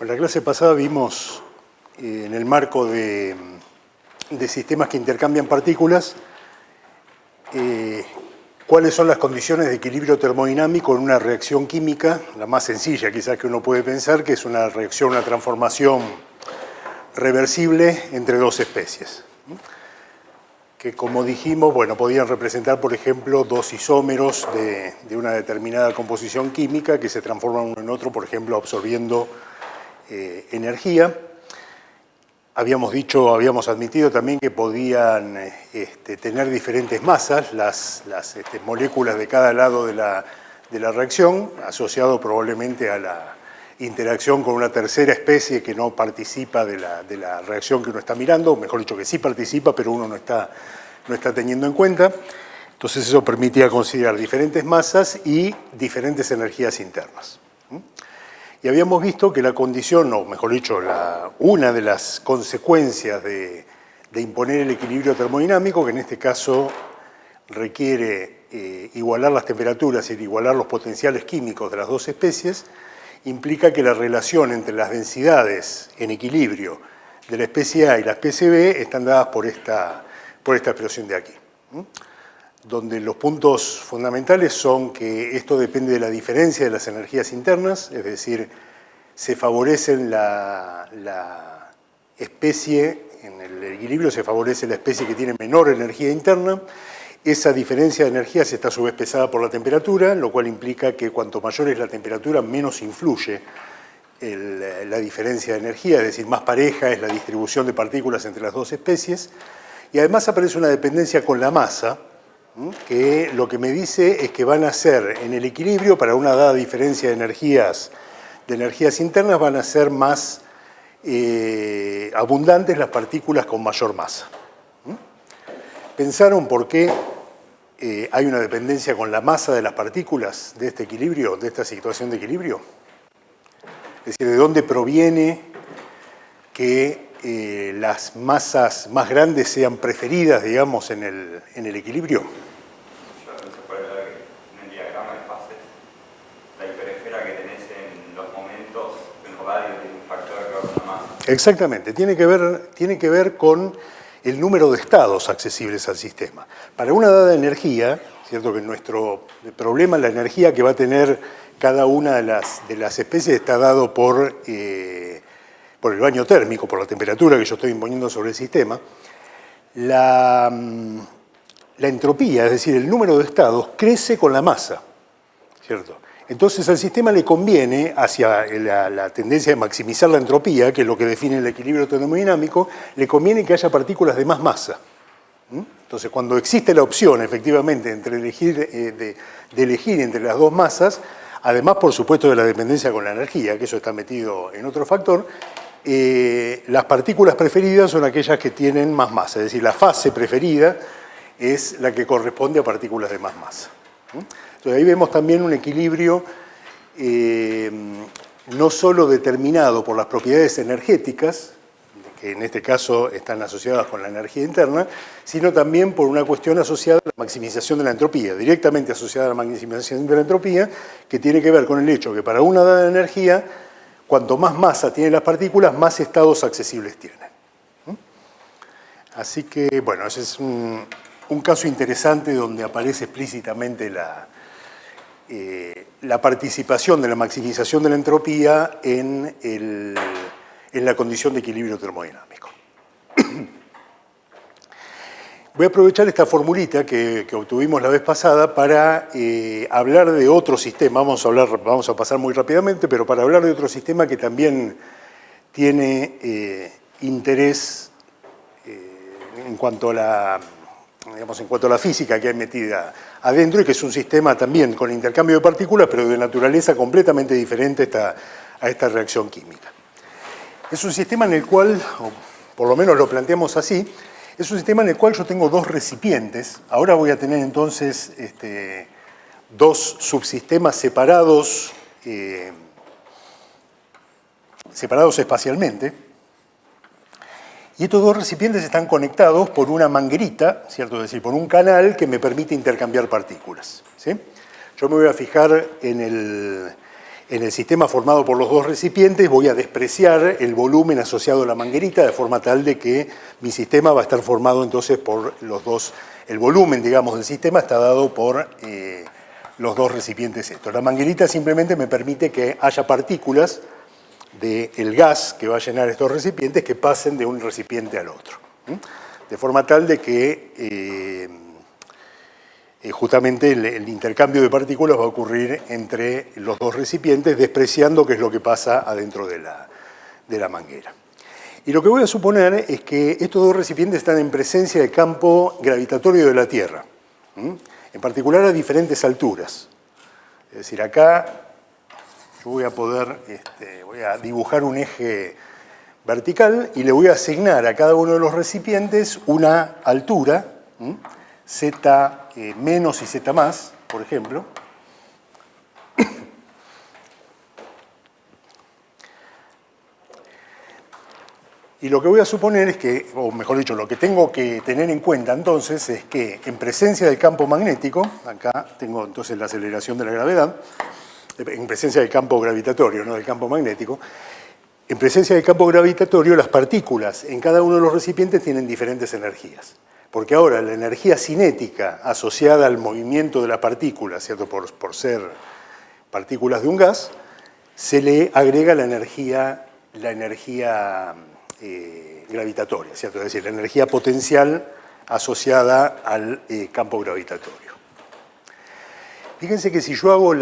En la clase pasada vimos, en el marco de sistemas que intercambian partículas, cuáles son las condiciones de equilibrio termodinámico en una reacción química, la más sencilla quizás que uno puede pensar, que es una reacción, una transformación reversible entre dos especies. Que como dijimos, bueno, podían representar, por ejemplo, dos isómeros de una determinada composición química que se transforman uno en otro, por ejemplo, absorbiendo energía. Habíamos admitido también que podían tener diferentes masas, las moléculas de cada lado de la reacción, asociado probablemente a la interacción con una tercera especie que no participa de la reacción que uno está mirando, mejor dicho, que sí participa, pero uno no está teniendo en cuenta. Entonces eso permitía considerar diferentes masas y diferentes energías internas. Y habíamos visto que la condición, o mejor dicho, una de las consecuencias de imponer el equilibrio termodinámico, que en este caso requiere igualar las temperaturas y igualar los potenciales químicos de las dos especies, implica que la relación entre las densidades en equilibrio de la especie A y la especie B están dadas por esta expresión de aquí, donde los puntos fundamentales son que esto depende de la diferencia de las energías internas, es decir, se favorecen la especie, en el equilibrio se favorece la especie que tiene menor energía interna. Esa diferencia de energías está a su vez pesada por la temperatura, lo cual implica que cuanto mayor es la temperatura, menos influye la diferencia de energía, es decir, más pareja es la distribución de partículas entre las dos especies. Y además aparece una dependencia con la masa, que lo que me dice es que van a ser en el equilibrio, para una dada diferencia de energías internas, van a ser más abundantes las partículas con mayor masa. ¿Pensaron por qué hay una dependencia con la masa de las partículas de este equilibrio, de esta situación de equilibrio? Es decir, ¿de dónde proviene que las masas más grandes sean preferidas, digamos, en el equilibrio? Se puede ver en el diagrama de fases la hiperesfera que tenés en los momentos, en los radios, tiene un factor de una masa. Exactamente, tiene que ver con el número de estados accesibles al sistema. Para una dada energía, cierto que nuestro problema, la energía que va a tener cada una de las especies está dado por el baño térmico, por la temperatura que yo estoy imponiendo sobre el sistema. La entropía, es decir, el número de estados, crece con la masa, ¿cierto? Entonces al sistema le conviene, hacia la tendencia de maximizar la entropía, que es lo que define el equilibrio termodinámico, le conviene que haya partículas de más masa. Entonces cuando existe la opción, efectivamente, de elegir entre las dos masas, además, por supuesto, de la dependencia con la energía, que eso está metido en otro factor, las partículas preferidas son aquellas que tienen más masa, es decir, la fase preferida es la que corresponde a partículas de más masa. Entonces ahí vemos también un equilibrio no solo determinado por las propiedades energéticas, que en este caso están asociadas con la energía interna, sino también por una cuestión asociada a la maximización de la entropía, directamente asociada a la maximización de la entropía, que tiene que ver con el hecho que para una dada energía, cuanto más masa tienen las partículas, más estados accesibles tienen. Así que, bueno, ese es un caso interesante donde aparece explícitamente la participación de la maximización de la entropía en la condición de equilibrio termodinámico. Voy a aprovechar esta formulita que obtuvimos la vez pasada para hablar de otro sistema. Vamos a pasar muy rápidamente, pero para hablar de otro sistema que también tiene interés en cuanto a la física que hay metida adentro, y que es un sistema también con intercambio de partículas, pero de naturaleza completamente diferente a esta reacción química. Es un sistema en el cual, o por lo menos lo planteamos así, es un sistema en el cual yo tengo dos recipientes. Ahora voy a tener entonces dos subsistemas separados espacialmente. Y estos dos recipientes están conectados por una manguerita, ¿cierto? Es decir, por un canal que me permite intercambiar partículas, ¿sí? Yo me voy a fijar en En el sistema formado por los dos recipientes voy a despreciar el volumen asociado a la manguerita de forma tal de que mi sistema va a estar formado entonces por los dos, el volumen, digamos, del sistema está dado por los dos recipientes estos. La manguerita simplemente me permite que haya partículas del gas que va a llenar estos recipientes que pasen de un recipiente al otro. De forma tal de que justamente el intercambio de partículas va a ocurrir entre los dos recipientes, despreciando qué es lo que pasa adentro de la manguera. Y lo que voy a suponer es que estos dos recipientes están en presencia del campo gravitatorio de la Tierra, en particular a diferentes alturas. Es decir, acá yo voy a poder, voy a dibujar un eje vertical y le voy a asignar a cada uno de los recipientes una altura, Z menos y Z más, por ejemplo. Y lo que voy a suponer es que, o mejor dicho, lo que tengo que tener en cuenta entonces es que en presencia del campo magnético, acá tengo entonces la aceleración de la gravedad, en presencia del campo gravitatorio, no del campo magnético, en presencia del campo gravitatorio las partículas en cada uno de los recipientes tienen diferentes energías. Porque ahora la energía cinética asociada al movimiento de la partícula, ¿cierto? Por ser partículas de un gas, se le agrega la energía gravitatoria, ¿cierto? Es decir, la energía potencial asociada al campo gravitatorio. Fíjense que si yo hago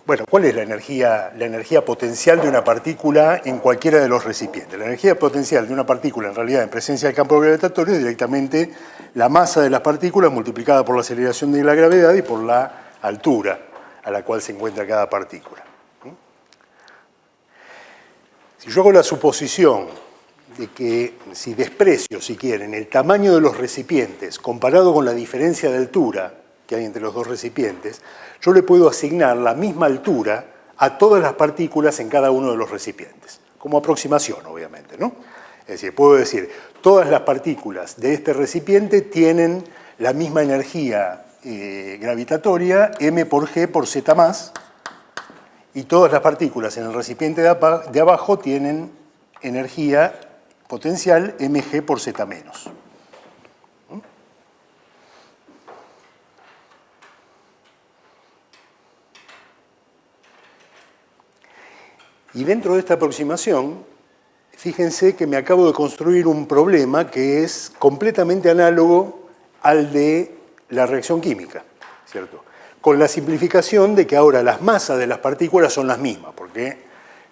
bueno, ¿cuál es la energía potencial de una partícula en cualquiera de los recipientes? La energía potencial de una partícula, en realidad, en presencia del campo gravitatorio, es directamente la masa de las partículas multiplicada por la aceleración de la gravedad y por la altura a la cual se encuentra cada partícula. Si yo hago la suposición de que, si desprecio, si quieren, el tamaño de los recipientes comparado con la diferencia de altura que hay entre los dos recipientes, yo le puedo asignar la misma altura a todas las partículas en cada uno de los recipientes, como aproximación, obviamente, ¿no? Es decir, puedo decir, todas las partículas de este recipiente tienen la misma energía gravitatoria, m por g por z más, y todas las partículas en el recipiente de abajo tienen energía potencial mg por z menos. Y dentro de esta aproximación, fíjense que me acabo de construir un problema que es completamente análogo al de la reacción química, ¿cierto? Con la simplificación de que ahora las masas de las partículas son las mismas, porque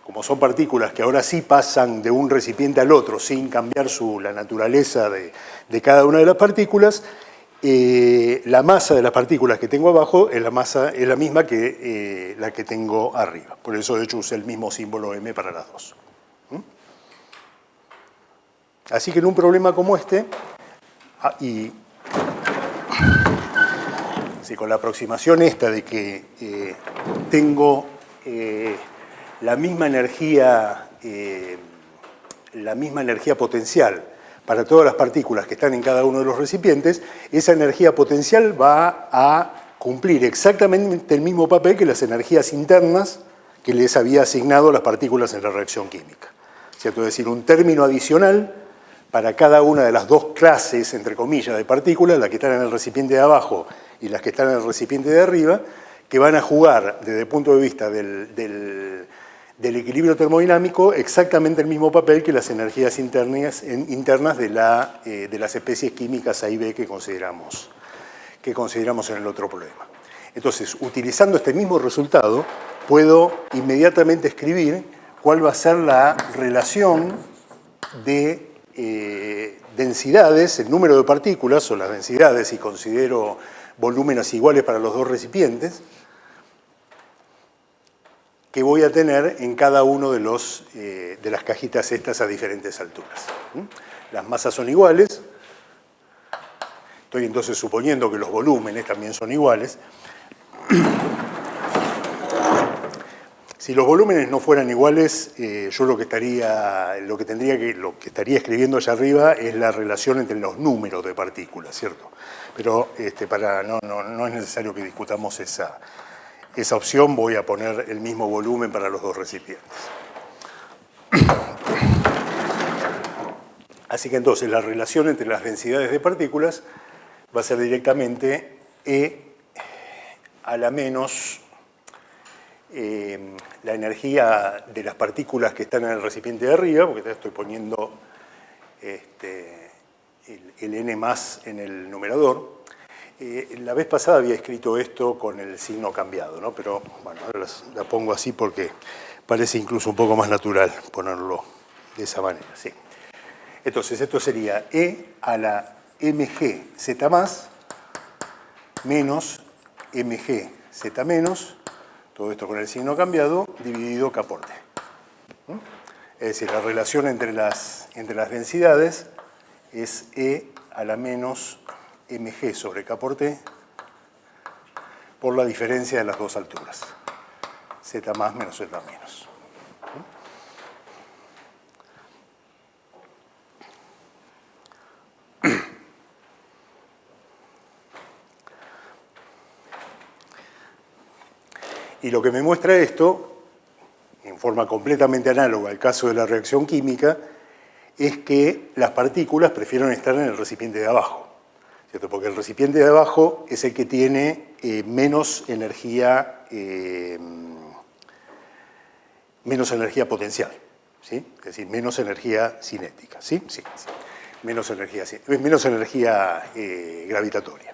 como son partículas que ahora sí pasan de un recipiente al otro sin cambiar la naturaleza de cada una de las partículas, la masa de las partículas que tengo abajo es la misma que la que tengo arriba. Por eso, de hecho, usé el mismo símbolo M para las dos. Así que en un problema como este, con la aproximación esta de que tengo la misma energía potencial para todas las partículas que están en cada uno de los recipientes, esa energía potencial va a cumplir exactamente el mismo papel que las energías internas que les había asignado a las partículas en la reacción química, ¿cierto? Es decir, un término adicional para cada una de las dos clases, entre comillas, de partículas, las que están en el recipiente de abajo y las que están en el recipiente de arriba, que van a jugar, desde el punto de vista del equilibrio termodinámico, exactamente el mismo papel que las energías internas de las especies químicas A y B que consideramos en el otro problema. Entonces, utilizando este mismo resultado, puedo inmediatamente escribir cuál va a ser la relación de densidades, el número de partículas, o las densidades, si considero volúmenes iguales para los dos recipientes, que voy a tener en cada uno de las cajitas estas a diferentes alturas. Las masas son iguales, estoy entonces suponiendo que los volúmenes también son iguales. Si los volúmenes no fueran iguales, yo lo que estaría escribiendo allá arriba es la relación entre los números de partículas, ¿cierto? Pero no es necesario que discutamos esa esa opción voy a poner el mismo volumen para los dos recipientes. Así que entonces la relación entre las densidades de partículas va a ser directamente E a la menos la energía de las partículas que están en el recipiente de arriba, porque ya estoy poniendo el n más en el numerador. La vez pasada había escrito esto con el signo cambiado, ¿no? Pero bueno, ahora la pongo así porque parece incluso un poco más natural ponerlo de esa manera. ¿Sí? Entonces esto sería E a la mg z más menos mg z menos, todo esto con el signo cambiado, dividido k por t. Es decir, la relación entre las densidades es E a la menos mg sobre k por t por la diferencia de las dos alturas, z más menos z menos. Y lo que me muestra esto, en forma completamente análoga al caso de la reacción química, es que las partículas prefieren estar en el recipiente de abajo, ¿cierto? Porque el recipiente de abajo es el que tiene menos energía potencial, ¿sí? Es decir, menos energía cinética, ¿sí? Sí, sí. Menos energía gravitatoria.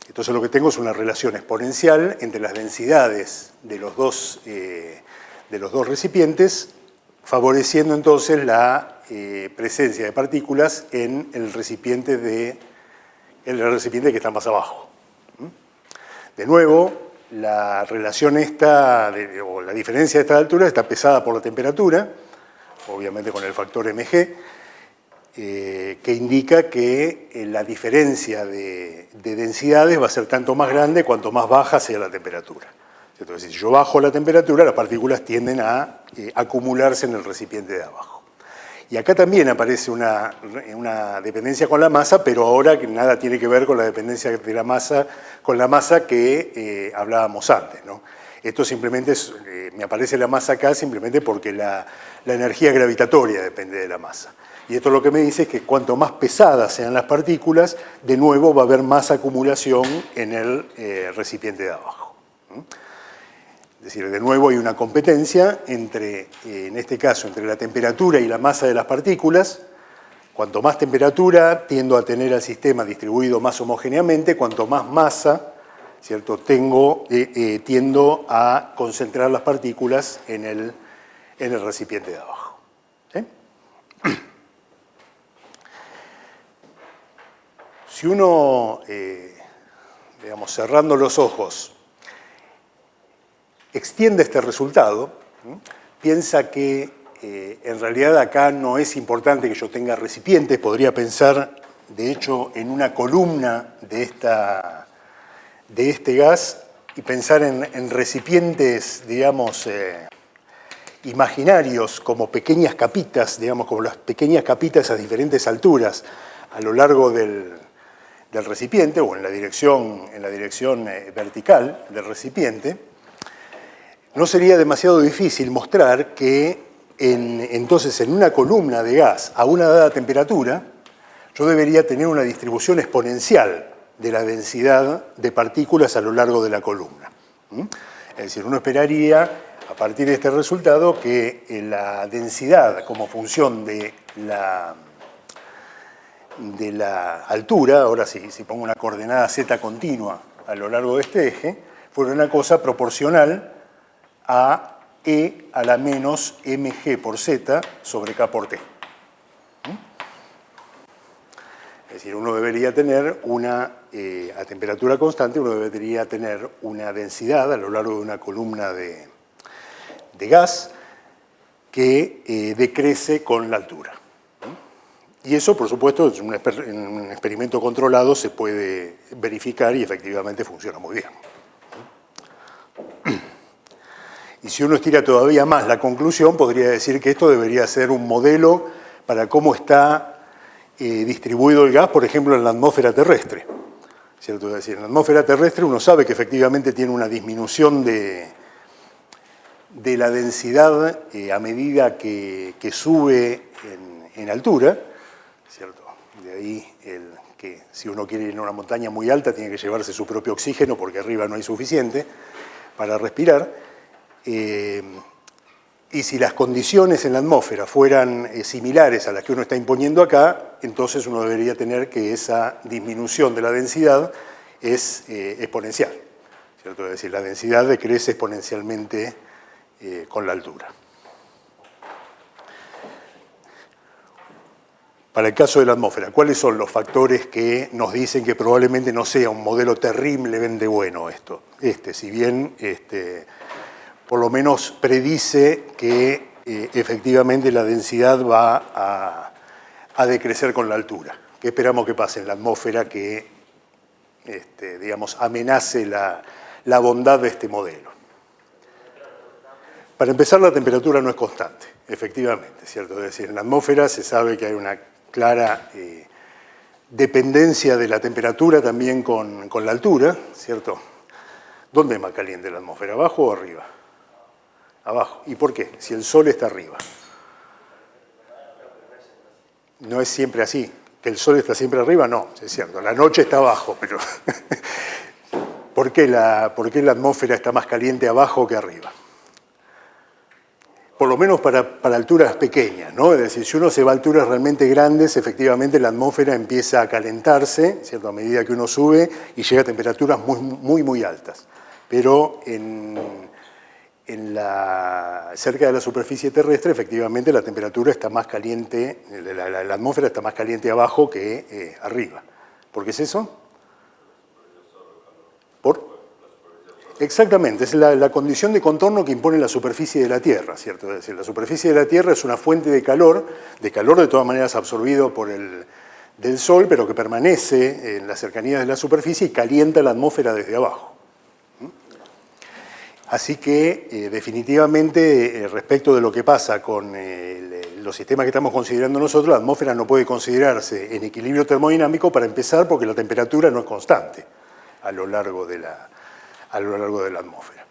Entonces lo que tengo es una relación exponencial entre las densidades de los dos recipientes, favoreciendo entonces la presencia de partículas en el recipiente que está más abajo. De nuevo, la relación o la diferencia de esta altura está pesada por la temperatura, obviamente con el factor mg, que indica que la diferencia de densidades va a ser tanto más grande cuanto más baja sea la temperatura. Entonces, si yo bajo la temperatura, las partículas tienden a acumularse en el recipiente de abajo. Y acá también aparece una dependencia con la masa, pero ahora que nada tiene que ver con la dependencia de la masa con la masa que hablábamos antes, ¿no? Esto simplemente me aparece la masa acá simplemente porque la energía gravitatoria depende de la masa. Y esto lo que me dice es que cuanto más pesadas sean las partículas, de nuevo va a haber más acumulación en el recipiente de abajo. Es decir, de nuevo hay una competencia en este caso, entre la temperatura y la masa de las partículas. Cuanto más temperatura, tiendo a tener al sistema distribuido más homogéneamente, cuanto más masa, ¿cierto? Tiendo a concentrar las partículas en el recipiente de abajo. ¿Sí? Si uno, digamos, cerrando los ojos, extiende este resultado, piensa que en realidad acá no es importante que yo tenga recipientes, podría pensar, de hecho, en una columna de este gas y pensar en recipientes, digamos, imaginarios como pequeñas capitas, digamos, como las pequeñas capitas a diferentes alturas a lo largo del recipiente o en la dirección vertical del recipiente. No sería demasiado difícil mostrar que entonces en una columna de gas a una dada temperatura yo debería tener una distribución exponencial de la densidad de partículas a lo largo de la columna. Es decir, uno esperaría a partir de este resultado que la densidad como función de la altura, ahora sí, si pongo una coordenada z continua a lo largo de este eje, fuera una cosa proporcional a E a la menos mg por z sobre k por t. Es decir, uno debería tener a temperatura constante, uno debería tener una densidad a lo largo de una columna de gas que decrece con la altura. Y eso, por supuesto, en un experimento controlado se puede verificar y efectivamente funciona muy bien. Y si uno estira todavía más la conclusión, podría decir que esto debería ser un modelo para cómo está distribuido el gas, por ejemplo, en la atmósfera terrestre. ¿cierto? Es decir, en la atmósfera terrestre uno sabe que efectivamente tiene una disminución de la densidad a medida que sube en altura, ¿cierto? De ahí que si uno quiere ir a una montaña muy alta tiene que llevarse su propio oxígeno porque arriba no hay suficiente para respirar. Y si las condiciones en la atmósfera fueran similares a las que uno está imponiendo acá, entonces uno debería tener que esa disminución de la densidad es exponencial, ¿cierto? Es decir, la densidad decrece exponencialmente con la altura. Para el caso de la atmósfera, ¿cuáles son los factores que nos dicen que probablemente no sea un modelo terriblemente bueno esto? Si bien por lo menos predice que efectivamente la densidad va a decrecer con la altura. ¿Qué esperamos que pase en la atmósfera que, digamos, amenace la bondad de este modelo? Para empezar, la temperatura no es constante, efectivamente, ¿cierto? Es decir, en la atmósfera se sabe que hay una clara dependencia de la temperatura también con la altura, ¿cierto? ¿Dónde es más caliente la atmósfera, abajo o arriba? Abajo. ¿Y por qué? Si el Sol está arriba. No es siempre así. ¿Que el Sol está siempre arriba? No, es cierto. La noche está abajo, pero ¿por qué la atmósfera está más caliente abajo que arriba? Por lo menos para alturas pequeñas, ¿no? Es decir, si uno se va a alturas realmente grandes, efectivamente la atmósfera empieza a calentarse, ¿cierto? A medida que uno sube y llega a temperaturas muy altas. Pero cerca de la superficie terrestre, efectivamente, la temperatura está más caliente, la atmósfera está más caliente abajo que arriba. ¿Por qué es eso? Exactamente, es la condición de contorno que impone la superficie de la Tierra, ¿cierto? Es decir, la superficie de la Tierra es una fuente de calor de todas maneras absorbido del Sol, pero que permanece en las cercanías de la superficie y calienta la atmósfera desde abajo. Así que, definitivamente, respecto de lo que pasa con los sistemas que estamos considerando nosotros, la atmósfera no puede considerarse en equilibrio termodinámico para empezar porque la temperatura no es constante a lo largo de la atmósfera.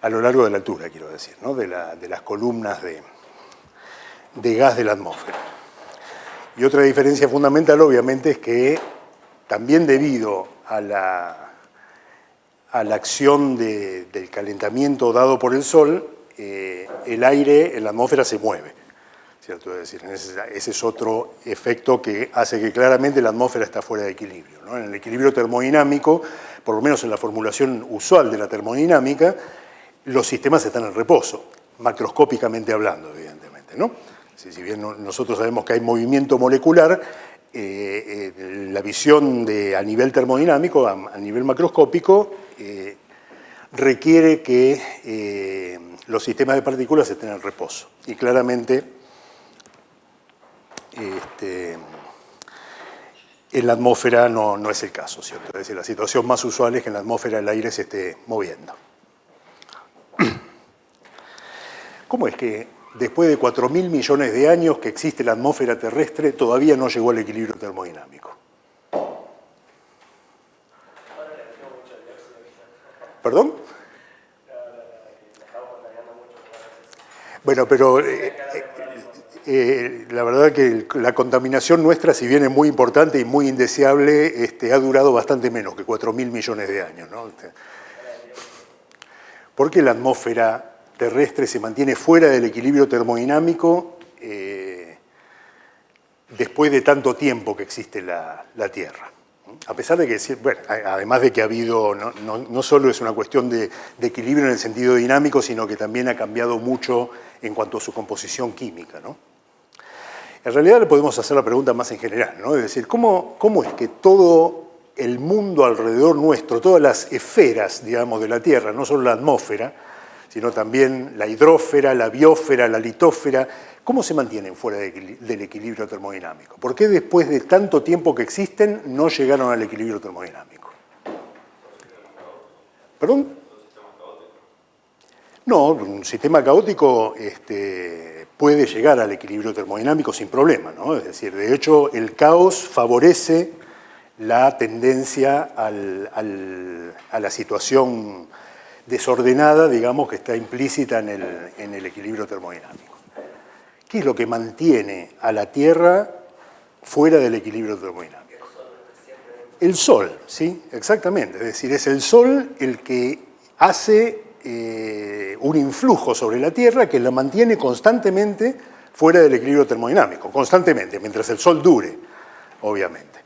A lo largo de la altura, quiero decir, ¿no? de las columnas de gas de la atmósfera. Y otra diferencia fundamental, obviamente, es que también debido a la acción del calentamiento dado por el Sol, el aire en la atmósfera se mueve, ¿cierto? Es decir, ese es otro efecto que hace que claramente la atmósfera está fuera de equilibrio, ¿no? En el equilibrio termodinámico, por lo menos en la formulación usual de la termodinámica, los sistemas están en reposo, macroscópicamente hablando, evidentemente, ¿no? Si bien nosotros sabemos que hay movimiento molecular, la visión a nivel termodinámico, a nivel macroscópico, requiere que los sistemas de partículas estén en reposo. Y claramente en la atmósfera no es el caso, ¿cierto? Es decir, la situación más usual es que en la atmósfera el aire se esté moviendo. ¿Cómo es que después de 4.000 millones de años que existe la atmósfera terrestre todavía no llegó al equilibrio termodinámico? ¿Perdón? Bueno, pero la verdad que la contaminación nuestra, si bien es muy importante y muy indeseable, ha durado bastante menos que 4.000 millones de años, ¿no? ¿Por qué la atmósfera terrestre se mantiene fuera del equilibrio termodinámico después de tanto tiempo que existe la Tierra? A pesar de que, bueno, además de que ha habido, no solo es una cuestión de equilibrio en el sentido dinámico, sino que también ha cambiado mucho en cuanto a su composición química, ¿no? En realidad le podemos hacer la pregunta más en general, ¿no? Es decir, ¿cómo es que todo el mundo alrededor nuestro, todas las esferas, digamos, de la Tierra, no solo la atmósfera, sino también la hidrósfera, la biosfera, la litósfera, ¿cómo se mantienen fuera del equilibrio termodinámico? ¿Por qué después de tanto tiempo que existen no llegaron al equilibrio termodinámico? ¿Perdón? No, un sistema caótico puede llegar al equilibrio termodinámico sin problema, ¿no? Es decir, de hecho, el caos favorece la tendencia a la situación desordenada, digamos, que está implícita en el equilibrio termodinámico. ¿Qué es lo que mantiene a la Tierra fuera del equilibrio termodinámico? El Sol, ¿sí? Exactamente. Es decir, es el Sol el que hace un influjo sobre la Tierra que la mantiene constantemente fuera del equilibrio termodinámico, constantemente, mientras el Sol dure, obviamente.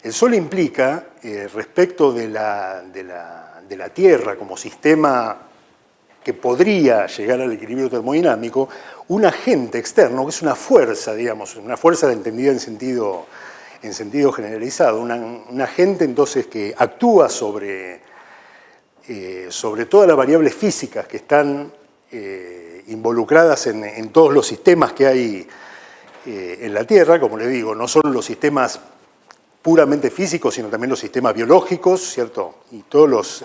El Sol implica, respecto de la Tierra como sistema que podría llegar al equilibrio termodinámico, un agente externo, que es una fuerza, digamos, una fuerza entendida en sentido generalizado, un agente entonces que actúa sobre todas las variables físicas que están involucradas en todos los sistemas que hay en la Tierra, como le digo, no solo los sistemas puramente físicos, sino también los sistemas biológicos, ¿cierto? Y todos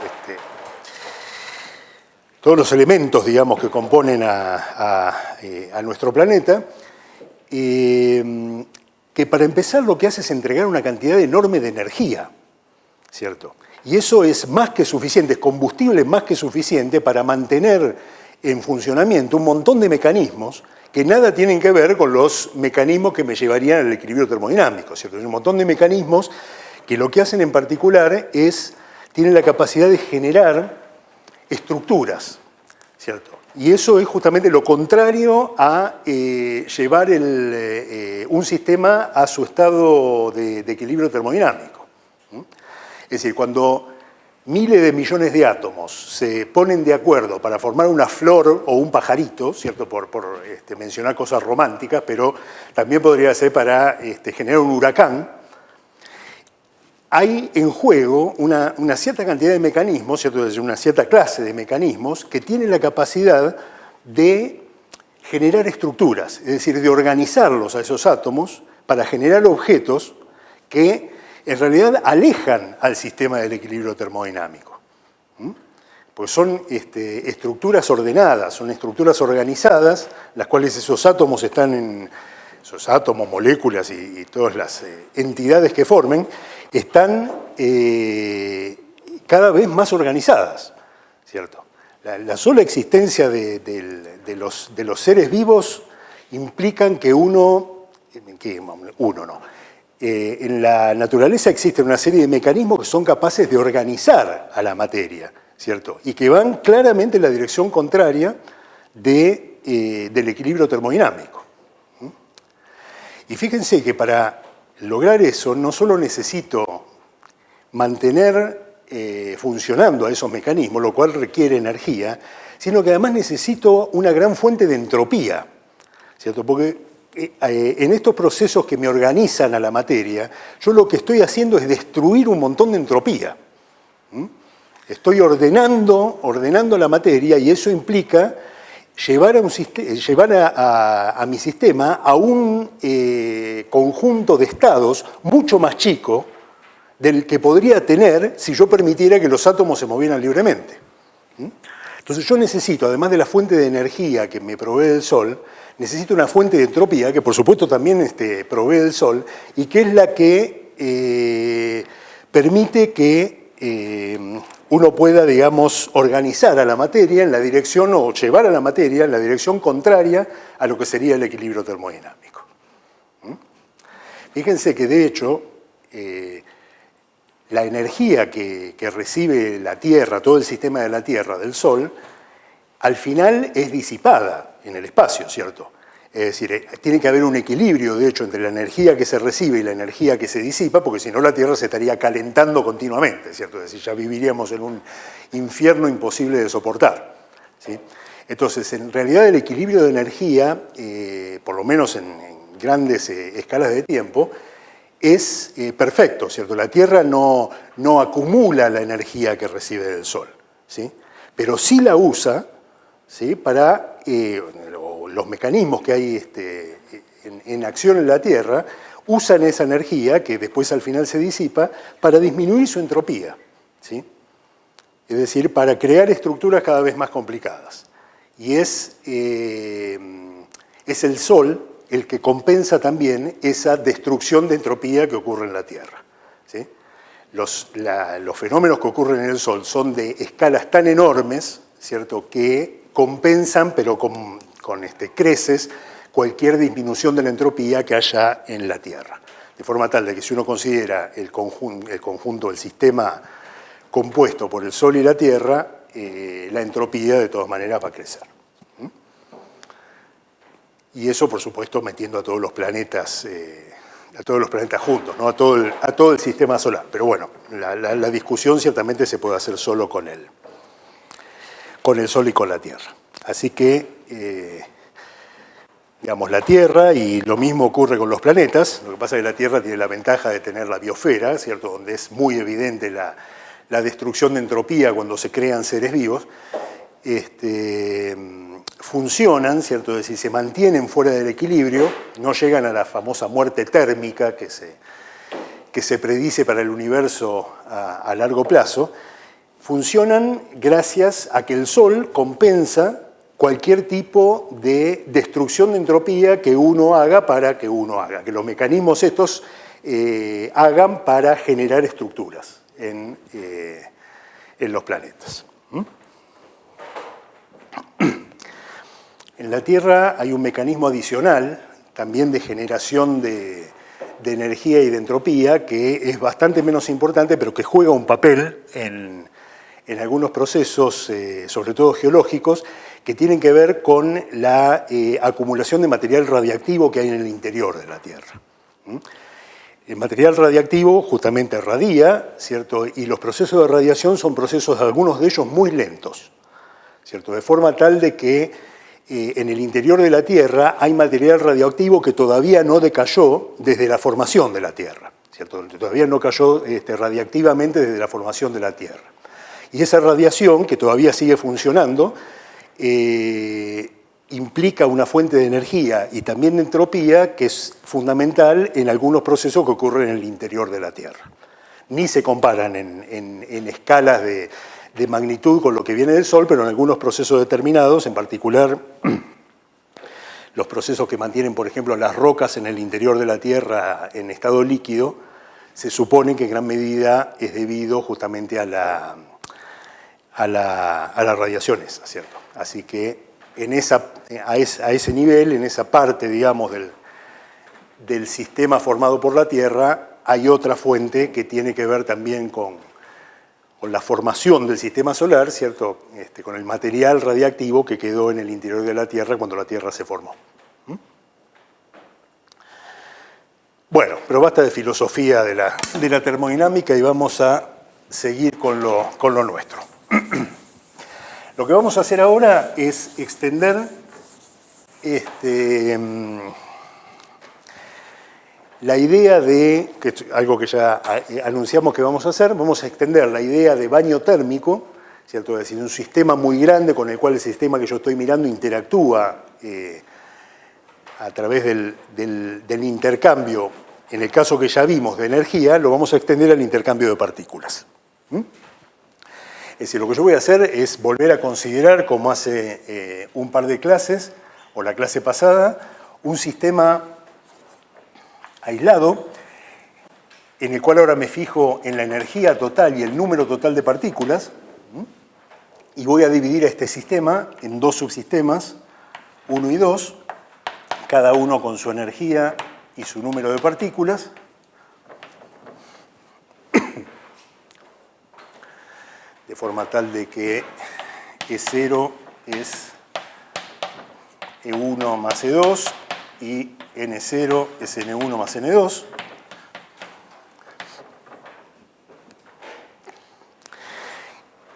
los elementos, digamos, que componen a nuestro planeta, que para empezar lo que hace es entregar una cantidad enorme de energía, ¿cierto? Y eso es más que suficiente, es combustible más que suficiente para mantener en funcionamiento un montón de mecanismos que nada tienen que ver con los mecanismos que me llevarían al equilibrio termodinámico, ¿cierto? Hay un montón de mecanismos que lo que hacen en particular tienen la capacidad de generar estructuras, ¿cierto? Y eso es justamente lo contrario a llevar un sistema a su estado de equilibrio termodinámico. Es decir, cuando miles de millones de átomos se ponen de acuerdo para formar una flor o un pajarito, ¿cierto? Por mencionar cosas románticas, pero también podría ser para generar un huracán, hay en juego una cierta cantidad de mecanismos, ¿cierto? Una cierta clase de mecanismos que tienen la capacidad de generar estructuras, es decir, de organizarlos a esos átomos para generar objetos que en realidad alejan al sistema del equilibrio termodinámico. Pues son estructuras ordenadas, son estructuras organizadas, las cuales esos átomos esos átomos, moléculas y todas las entidades que formen, están cada vez más organizadas, ¿cierto? La sola existencia de los seres vivos implican que en la naturaleza existe una serie de mecanismos que son capaces de organizar a la materia, ¿cierto? Y que van claramente en la dirección contraria del equilibrio termodinámico. Y fíjense que para lograr eso no solo necesito mantener funcionando a esos mecanismos, lo cual requiere energía, sino que además necesito una gran fuente de entropía, ¿cierto? Porque en estos procesos que me organizan a la materia, yo lo que estoy haciendo es destruir un montón de entropía. Estoy ordenando la materia y eso implica llevar a mi sistema a un conjunto de estados mucho más chico del que podría tener si yo permitiera que los átomos se movieran libremente. Entonces yo necesito, además de la fuente de energía que me provee el Sol, necesito una fuente de entropía que por supuesto también provee el Sol y que es la que permite que uno pueda, digamos, organizar a la materia en la dirección o llevar a la materia en la dirección contraria a lo que sería el equilibrio termodinámico. Fíjense que de hecho la energía que recibe la Tierra, todo el sistema de la Tierra, del Sol, al final es disipada en el espacio, ¿cierto? Es decir, tiene que haber un equilibrio, de hecho, entre la energía que se recibe y la energía que se disipa, porque si no la Tierra se estaría calentando continuamente, ¿cierto? Es decir, ya viviríamos en un infierno imposible de soportar, ¿sí? Entonces, en realidad el equilibrio de energía, por lo menos en grandes escalas de tiempo, es perfecto, ¿cierto? La Tierra no acumula la energía que recibe del Sol, ¿sí? Pero sí la usa, ¿sí? Para los mecanismos que hay en acción en la Tierra, usan esa energía, que después al final se disipa, para disminuir su entropía, ¿sí? Es decir, para crear estructuras cada vez más complicadas. Y es el Sol el que compensa también esa destrucción de entropía que ocurre en la Tierra, ¿sí? los fenómenos que ocurren en el Sol son de escalas tan enormes, ¿cierto?, que compensan, pero con creces, cualquier disminución de la entropía que haya en la Tierra. De forma tal de que si uno considera el conjunto del sistema compuesto por el Sol y la Tierra, la entropía de todas maneras va a crecer. Y eso, por supuesto, metiendo a todos los planetas juntos, ¿no? a todo el sistema solar. Pero bueno, la discusión ciertamente se puede hacer solo con el Sol y con la Tierra. Así que, digamos, la Tierra, y lo mismo ocurre con los planetas, lo que pasa es que la Tierra tiene la ventaja de tener la biosfera, ¿cierto?, donde es muy evidente la destrucción de entropía cuando se crean seres vivos, funcionan, ¿cierto?, es decir, se mantienen fuera del equilibrio, no llegan a la famosa muerte térmica que se predice para el universo a largo plazo, funcionan gracias a que el Sol compensa cualquier tipo de destrucción de entropía que uno haga que los mecanismos estos hagan para generar estructuras en los planetas. En la Tierra hay un mecanismo adicional, también de generación de energía y de entropía, que es bastante menos importante, pero que juega un papel en algunos procesos, sobre todo geológicos, que tienen que ver con la acumulación de material radiactivo que hay en el interior de la Tierra. El material radiactivo justamente radia, ¿cierto? Y los procesos de radiación son procesos, algunos de ellos, muy lentos, ¿cierto? De forma tal de que en el interior de la Tierra hay material radioactivo que todavía no decayó desde la formación de la Tierra, ¿cierto? Todavía no cayó radiactivamente desde la formación de la Tierra. Y esa radiación, que todavía sigue funcionando, implica una fuente de energía y también de entropía que es fundamental en algunos procesos que ocurren en el interior de la Tierra. Ni se comparan en escalas de magnitud con lo que viene del Sol, pero en algunos procesos determinados, en particular los procesos que mantienen, por ejemplo, las rocas en el interior de la Tierra en estado líquido, se supone que en gran medida es debido justamente a las radiaciones, ¿cierto? Así que a ese nivel, en esa parte, digamos, del sistema formado por la Tierra, hay otra fuente que tiene que ver también con la formación del sistema solar, ¿cierto?, con el material radiactivo que quedó en el interior de la Tierra cuando la Tierra se formó. Bueno, pero basta de filosofía de la termodinámica y vamos a seguir con lo nuestro. Lo que vamos a hacer ahora es extender la idea de, que es algo que ya anunciamos que vamos a hacer, vamos a extender la idea de baño térmico, ¿cierto? Es decir, un sistema muy grande con el cual el sistema que yo estoy mirando interactúa a través del intercambio, en el caso que ya vimos de energía, lo vamos a extender al intercambio de partículas. Es decir, lo que yo voy a hacer es volver a considerar, como hace un par de clases, o la clase pasada, un sistema aislado, en el cual ahora me fijo en la energía total y el número total de partículas, y voy a dividir a este sistema en dos subsistemas, 1 y 2, cada uno con su energía y su número de partículas. De forma tal de que E0 es E1 más E2 y N0 es N1 más N2.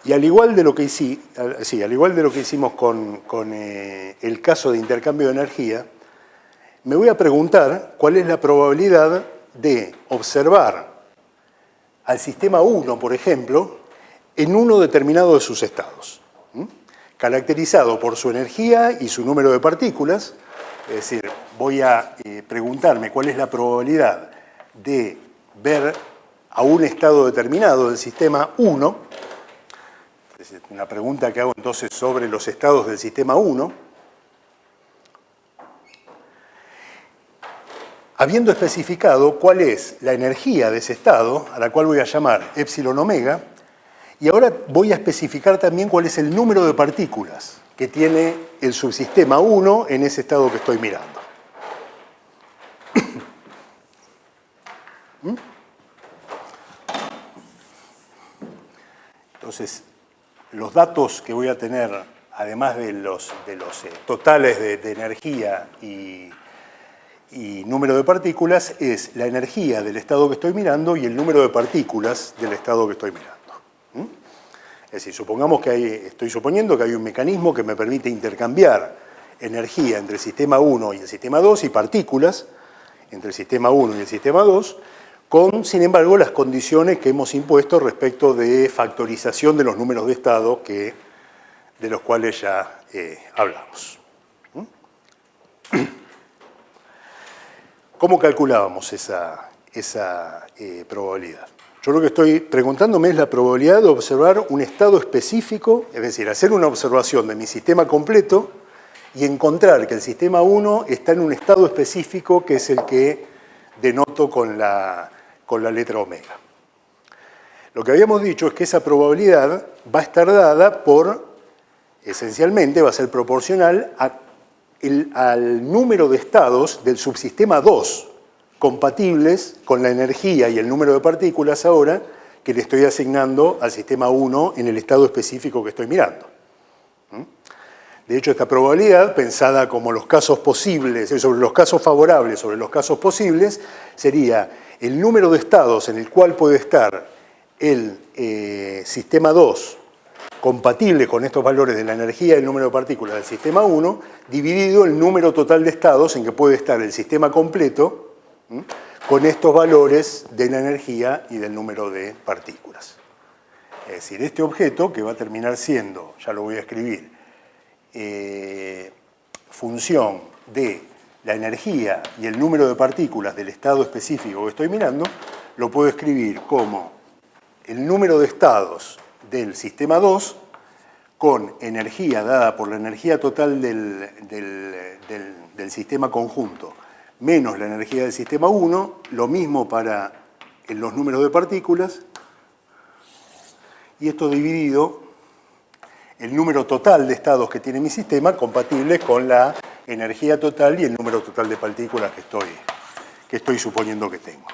Y al igual de lo que hicimos con el caso de intercambio de energía, me voy a preguntar cuál es la probabilidad de observar al sistema 1, por ejemplo, en uno determinado de sus estados, caracterizado por su energía y su número de partículas. Es decir, voy a preguntarme cuál es la probabilidad de ver a un estado determinado del sistema 1, es una pregunta que hago entonces sobre los estados del sistema 1, habiendo especificado cuál es la energía de ese estado, a la cual voy a llamar epsilon omega, y ahora voy a especificar también cuál es el número de partículas que tiene el subsistema 1 en ese estado que estoy mirando. Entonces, los datos que voy a tener, además de los totales de energía y número de partículas, es la energía del estado que estoy mirando y el número de partículas del estado que estoy mirando. Es decir, supongamos que estoy suponiendo que hay un mecanismo que me permite intercambiar energía entre el sistema 1 y el sistema 2 y partículas entre el sistema 1 y el sistema 2, con, sin embargo, las condiciones que hemos impuesto respecto de factorización de los números de estado de los cuales ya hablamos. ¿Cómo calculábamos esa probabilidad? Yo lo que estoy preguntándome es la probabilidad de observar un estado específico, es decir, hacer una observación de mi sistema completo y encontrar que el sistema 1 está en un estado específico que es el que denoto con la letra omega. Lo que habíamos dicho es que esa probabilidad va a estar dada esencialmente va a ser proporcional al número de estados del subsistema 2 compatibles con la energía y el número de partículas ahora que le estoy asignando al sistema 1 en el estado específico que estoy mirando. De hecho, esta probabilidad, pensada como los casos posibles, sobre los casos favorables sobre los casos posibles, sería el número de estados en el cual puede estar el sistema 2 compatible con estos valores de la energía y el número de partículas del sistema 1, dividido el número total de estados en que puede estar el sistema completo con estos valores de la energía y del número de partículas. Es decir, este objeto, que va a terminar siendo, ya lo voy a escribir, función de la energía y el número de partículas del estado específico que estoy mirando, lo puedo escribir como el número de estados del sistema 2 con energía dada por la energía total del sistema conjunto menos la energía del sistema 1, lo mismo para los números de partículas, y esto dividido el número total de estados que tiene mi sistema compatible con la energía total y el número total de partículas que estoy suponiendo que tengo.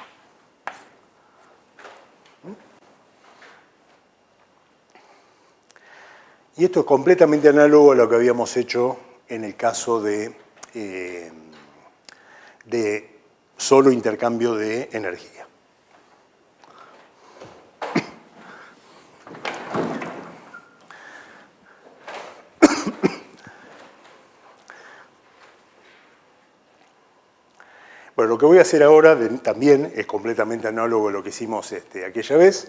Y esto es completamente análogo a lo que habíamos hecho en el caso de solo intercambio de energía. Bueno, lo que voy a hacer ahora también es completamente análogo a lo que hicimos aquella vez.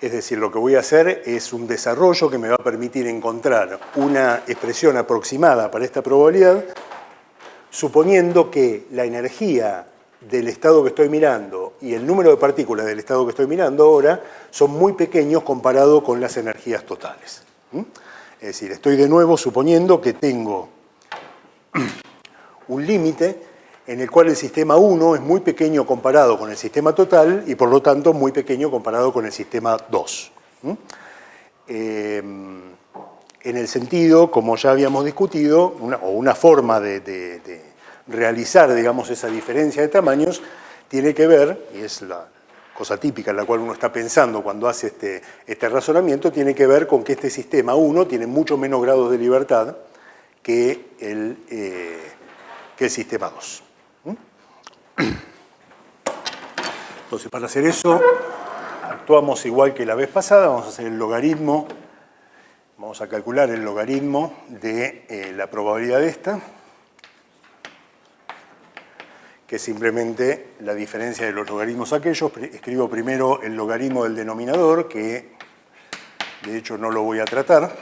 Es decir, lo que voy a hacer es un desarrollo que me va a permitir encontrar una expresión aproximada para esta probabilidad, suponiendo que la energía del estado que estoy mirando y el número de partículas del estado que estoy mirando ahora son muy pequeños comparado con las energías totales. Es decir, estoy de nuevo suponiendo que tengo un límite en el cual el sistema 1 es muy pequeño comparado con el sistema total y por lo tanto muy pequeño comparado con el sistema 2. En el sentido, como ya habíamos discutido, una forma de realizar, digamos, esa diferencia de tamaños tiene que ver, y es la cosa típica en la cual uno está pensando cuando hace este razonamiento, tiene que ver con que este sistema 1 tiene mucho menos grados de libertad que el sistema 2. Entonces, para hacer eso, actuamos igual que la vez pasada, vamos a hacer el logaritmo, vamos a calcular el logaritmo de la probabilidad de esta, que es simplemente la diferencia de los logaritmos aquellos. Escribo primero el logaritmo del denominador, que de hecho no lo voy a tratar,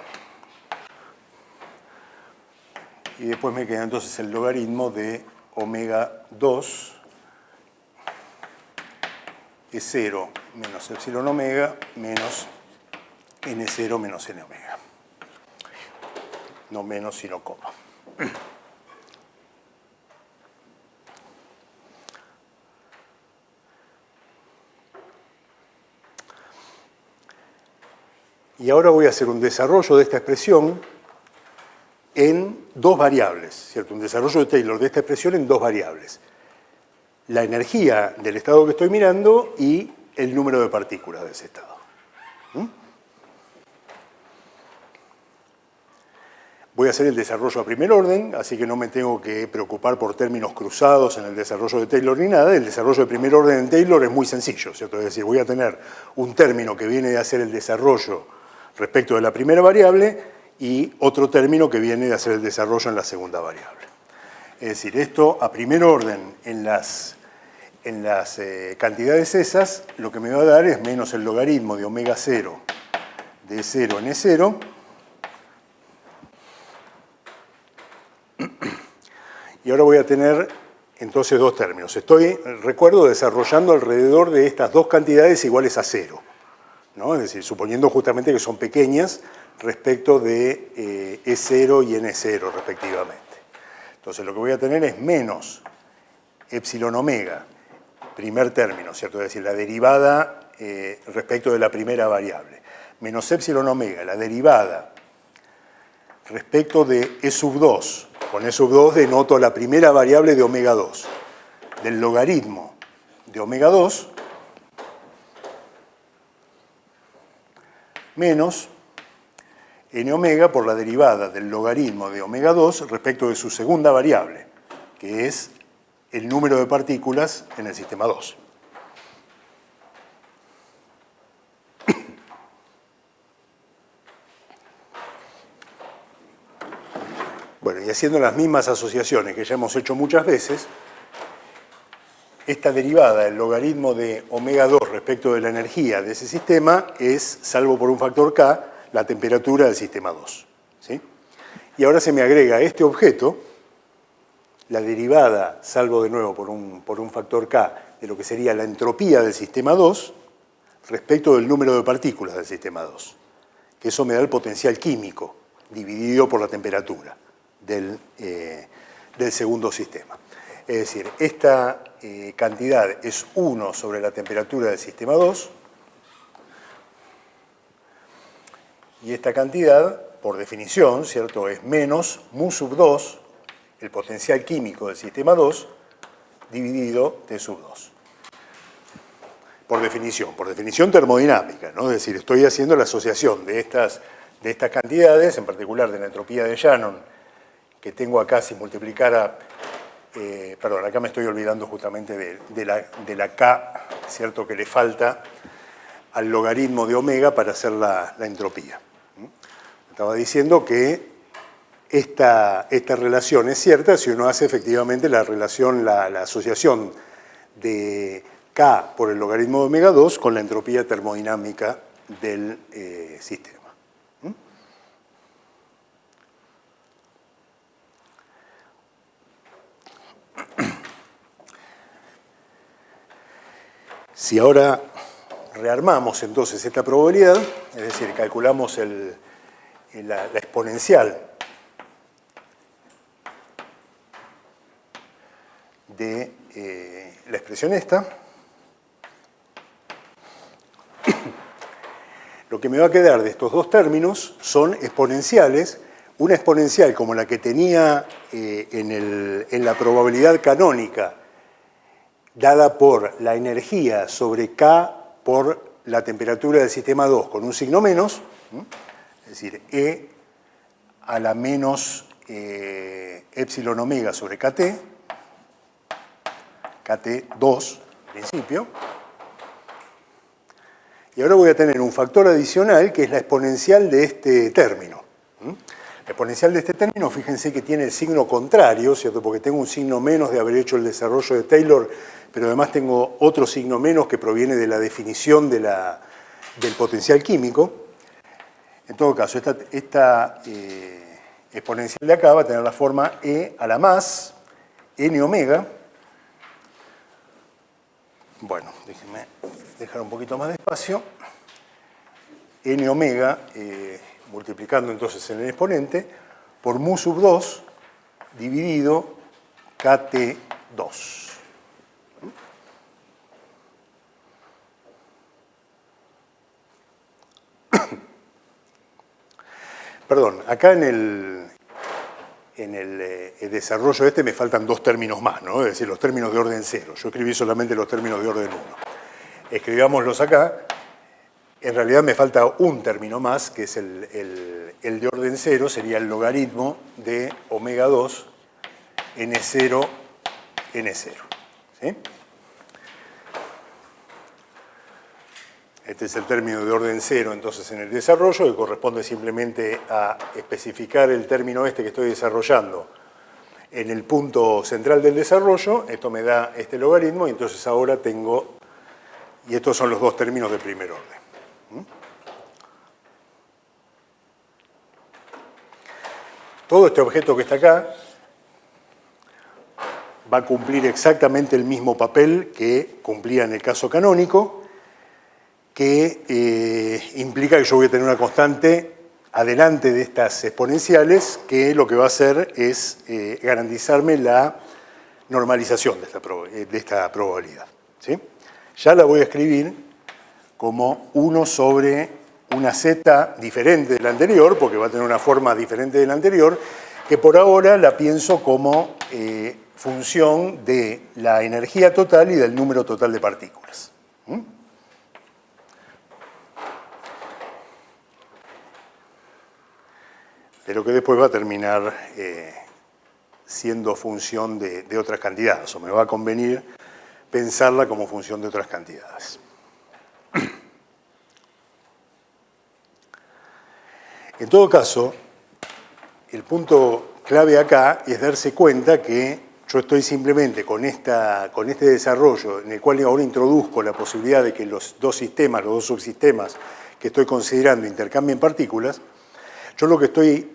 y después me queda entonces el logaritmo de omega 2 E0 menos epsilon omega menos N0 menos N omega. No menos, sino coma. Y ahora voy a hacer un desarrollo de esta expresión en dos variables, ¿cierto? Un desarrollo de Taylor de esta expresión en dos variables. La energía del estado que estoy mirando y el número de partículas de ese estado. Voy a hacer el desarrollo a primer orden, así que no me tengo que preocupar por términos cruzados en el desarrollo de Taylor ni nada. El desarrollo de primer orden en Taylor es muy sencillo, ¿cierto? Es decir, voy a tener un término que viene de hacer el desarrollo respecto de la primera variable y otro término que viene de hacer el desarrollo en la segunda variable. Es decir, esto a primer orden en las cantidades esas, lo que me va a dar es menos el logaritmo de omega 0 de 0 en E0, y ahora voy a tener entonces dos términos. Estoy, recuerdo, desarrollando alrededor de estas dos cantidades iguales a 0, ¿no? Es decir, suponiendo justamente que son pequeñas respecto de E0 y N0 respectivamente. Entonces lo que voy a tener es menos epsilon omega, primer término, ¿cierto? Es decir, la derivada respecto de la primera variable, menos epsilon omega, la derivada respecto de E sub 2. Con E sub 2 denoto la primera variable de omega 2, del logaritmo de omega 2 menos n omega por la derivada del logaritmo de omega 2 respecto de su segunda variable, que es el número de partículas en el sistema 2. Bueno, y haciendo las mismas asociaciones que ya hemos hecho muchas veces, esta derivada del logaritmo de omega 2 respecto de la energía de ese sistema es, salvo por un factor k, la temperatura del sistema 2. ¿Sí? Y ahora se me agrega este objeto, la derivada, salvo de nuevo por un factor k, de lo que sería la entropía del sistema 2 respecto del número de partículas del sistema 2. Que eso me da el potencial químico dividido por la temperatura del segundo sistema. Es decir, esta cantidad es 1 sobre la temperatura del sistema 2 y esta cantidad, por definición, ¿cierto?, es menos mu sub 2, el potencial químico del sistema 2, dividido T sub 2. Por definición termodinámica, ¿no? Es decir, estoy haciendo la asociación de estas cantidades, en particular de la entropía de Shannon, que tengo acá si multiplicara, perdón, acá me estoy olvidando justamente de la K, ¿cierto?, que le falta al logaritmo de omega para hacer la entropía. Estaba diciendo que esta relación es cierta si uno hace efectivamente la asociación de K por el logaritmo de omega 2 con la entropía termodinámica del sistema. Si ahora rearmamos entonces esta probabilidad, es decir, calculamos la exponencial de la expresión esta, lo que me va a quedar de estos dos términos son exponenciales, una exponencial como la que tenía en la probabilidad canónica, dada por la energía sobre K por la temperatura del sistema 2 con un signo menos, es decir, E a la menos epsilon omega sobre KT, KT2 en principio, y ahora voy a tener un factor adicional que es la exponencial de este término. La exponencial de este término, fíjense que tiene el signo contrario, ¿cierto? Porque tengo un signo menos de haber hecho el desarrollo de Taylor, pero además tengo otro signo menos que proviene de la definición del potencial químico. En todo caso, esta exponencial de acá va a tener la forma E a la más n omega. Bueno, déjenme dejar un poquito más de espacio. N omega, multiplicando entonces en el exponente, por mu sub 2 dividido KT2. Perdón, acá en el desarrollo me faltan dos términos más, ¿no? Es decir, los términos de orden 0. Yo escribí solamente los términos de orden 1. Escribámoslos acá. En realidad me falta un término más, que es el de orden 0, sería el logaritmo de omega 2 n0 n0. ¿Sí? Este es el término de orden 0, entonces, en el desarrollo, que corresponde simplemente a especificar el término que estoy desarrollando en el punto central del desarrollo. Esto me da este logaritmo, y entonces ahora tengo, y estos son los dos términos de primer orden. Todo este objeto que está acá va a cumplir exactamente el mismo papel que cumplía en el caso canónico, que implica que yo voy a tener una constante adelante de estas exponenciales, que lo que va a hacer es garantizarme la normalización de esta probabilidad. ¿Sí? Ya la voy a escribir como 1 sobre una z diferente de la anterior, porque va a tener una forma diferente de la anterior, que por ahora la pienso como función de la energía total y del número total de partículas. Pero que después va a terminar siendo función de otras cantidades, o me va a convenir pensarla como función de otras cantidades. En todo caso, el punto clave acá es darse cuenta que yo estoy simplemente con este desarrollo, en el cual ahora introduzco la posibilidad de que los dos sistemas, los dos subsistemas que estoy considerando intercambien partículas. Yo lo que estoy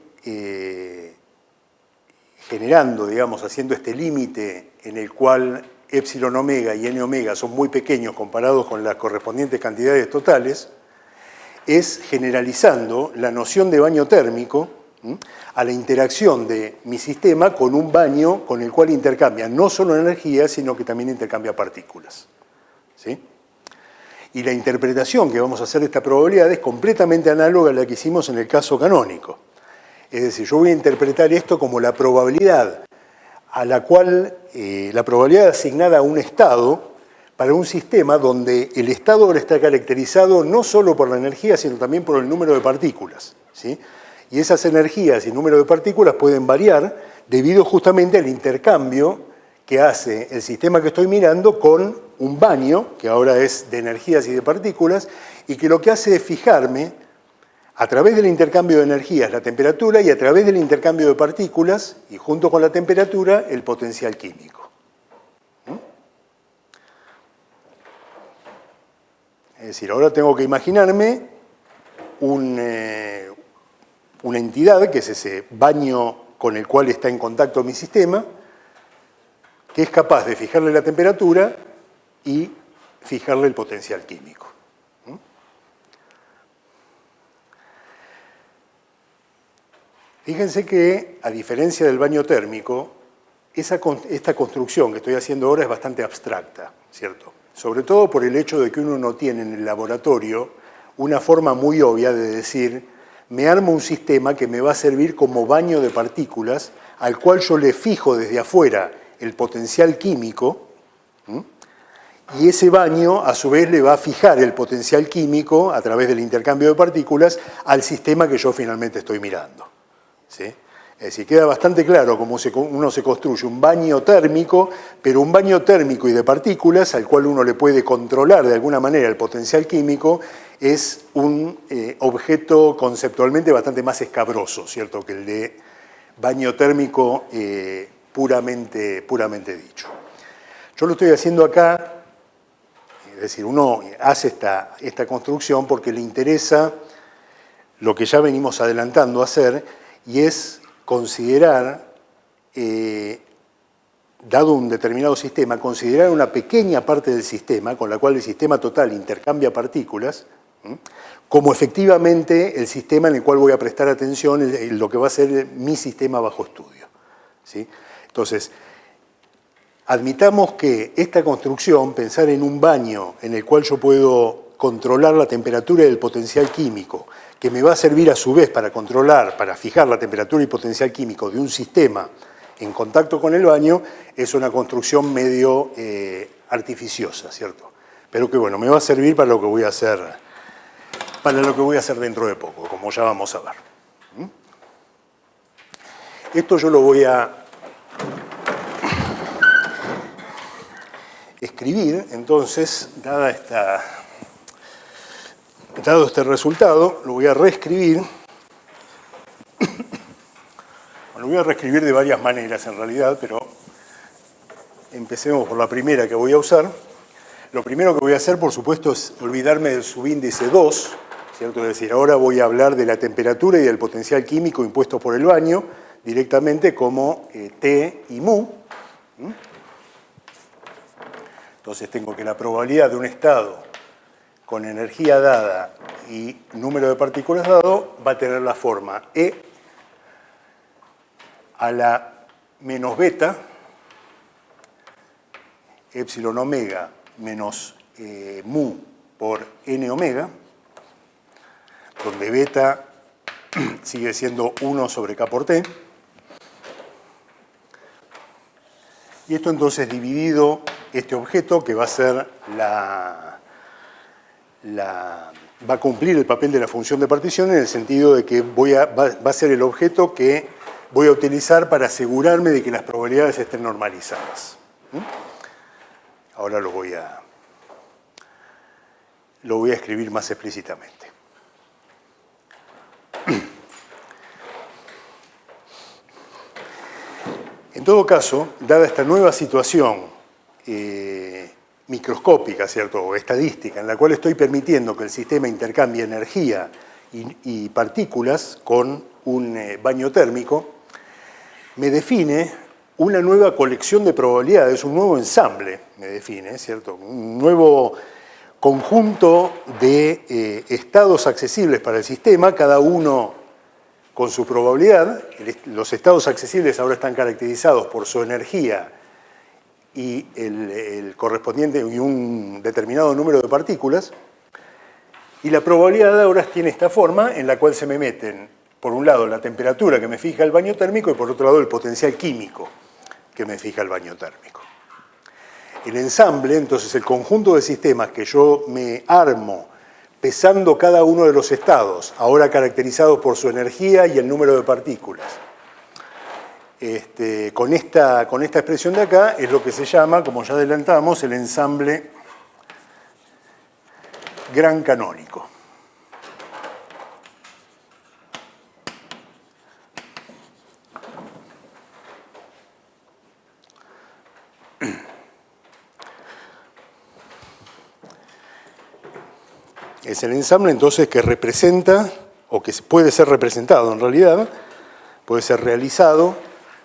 generando, digamos, haciendo este límite en el cual epsilon omega y n omega son muy pequeños comparados con las correspondientes cantidades totales, es generalizando la noción de baño térmico a la interacción de mi sistema con un baño con el cual intercambia no solo energía, sino que también intercambia partículas. ¿Sí? Y la interpretación que vamos a hacer de esta probabilidad es completamente análoga a la que hicimos en el caso canónico. Es decir, yo voy a interpretar esto como la probabilidad a la cual, la probabilidad asignada a un estado para un sistema donde el estado ahora está caracterizado no solo por la energía, sino también por el número de partículas. ¿Sí? Y esas energías y número de partículas pueden variar debido justamente al intercambio que hace el sistema que estoy mirando con un baño, que ahora es de energías y de partículas, y que lo que hace es fijarme, a través del intercambio de energías, la temperatura, y a través del intercambio de partículas, y junto con la temperatura, el potencial químico. Es decir, ahora tengo que imaginarme una entidad, que es ese baño con el cual está en contacto mi sistema, que es capaz de fijarle la temperatura y fijarle el potencial químico. Fíjense que, a diferencia del baño térmico, esta construcción que estoy haciendo ahora es bastante abstracta, ¿cierto? Sobre todo por el hecho de que uno no tiene en el laboratorio una forma muy obvia de decir, me armo un sistema que me va a servir como baño de partículas, al cual yo le fijo desde afuera el potencial químico, y ese baño a su vez le va a fijar el potencial químico a través del intercambio de partículas al sistema que yo finalmente estoy mirando. ¿Sí? Es decir, queda bastante claro cómo uno se construye un baño térmico, pero un baño térmico y de partículas al cual uno le puede controlar de alguna manera el potencial químico, es un objeto conceptualmente bastante más escabroso, ¿cierto?, que el de baño térmico puramente dicho. Yo lo estoy haciendo acá, es decir, uno hace esta construcción porque le interesa lo que ya venimos adelantando a hacer, y es considerar, dado un determinado sistema, considerar una pequeña parte del sistema, con la cual el sistema total intercambia partículas, como efectivamente el sistema en el cual voy a prestar atención, en lo que va a ser mi sistema bajo estudio. ¿Sí? Entonces, admitamos que esta construcción, pensar en un baño en el cual yo puedo controlar la temperatura y el potencial químico, que me va a servir a su vez para controlar, para fijar la temperatura y potencial químico de un sistema en contacto con el baño, es una construcción medio artificiosa, ¿cierto? Pero que bueno, me va a servir para lo que voy a hacer, dentro de poco, como ya vamos a ver. Esto yo lo voy a escribir, entonces, dado este resultado, lo voy a reescribir. Lo voy a reescribir de varias maneras en realidad, pero empecemos por la primera que voy a usar. Lo primero que voy a hacer, por supuesto, es olvidarme del subíndice 2, ¿cierto? Es decir, ahora voy a hablar de la temperatura y del potencial químico impuesto por el baño directamente como T y mu. Entonces tengo que la probabilidad de un estado con energía dada y número de partículas dado va a tener la forma E a la menos beta, epsilon omega menos mu por n omega, donde beta sigue siendo 1 sobre k por t. Y esto entonces dividido este objeto que va a ser va a cumplir el papel de la función de partición en el sentido de que va a ser el objeto que voy a utilizar para asegurarme de que las probabilidades estén normalizadas. Ahora lo voy a escribir más explícitamente. En todo caso, dada esta nueva situación microscópica, ¿cierto?, o estadística, en la cual estoy permitiendo que el sistema intercambie energía y partículas con un baño térmico, me define una nueva colección de probabilidades, un nuevo ensamble, me define, ¿cierto?, un nuevo conjunto de estados accesibles para el sistema, cada uno con su probabilidad. Los estados accesibles ahora están caracterizados por su energía y el correspondiente y un determinado número de partículas. Y la probabilidad ahora tiene esta forma en la cual se me meten, por un lado, la temperatura que me fija el baño térmico y por otro lado el potencial químico que me fija el baño térmico. El ensamble, entonces el conjunto de sistemas que yo me armo pesando cada uno de los estados, ahora caracterizados por su energía y el número de partículas. Con esta expresión de acá es lo que se llama, como ya adelantamos, el ensamble gran canónico. Es el ensamble entonces que representa, o que puede ser representado en realidad, puede ser realizado,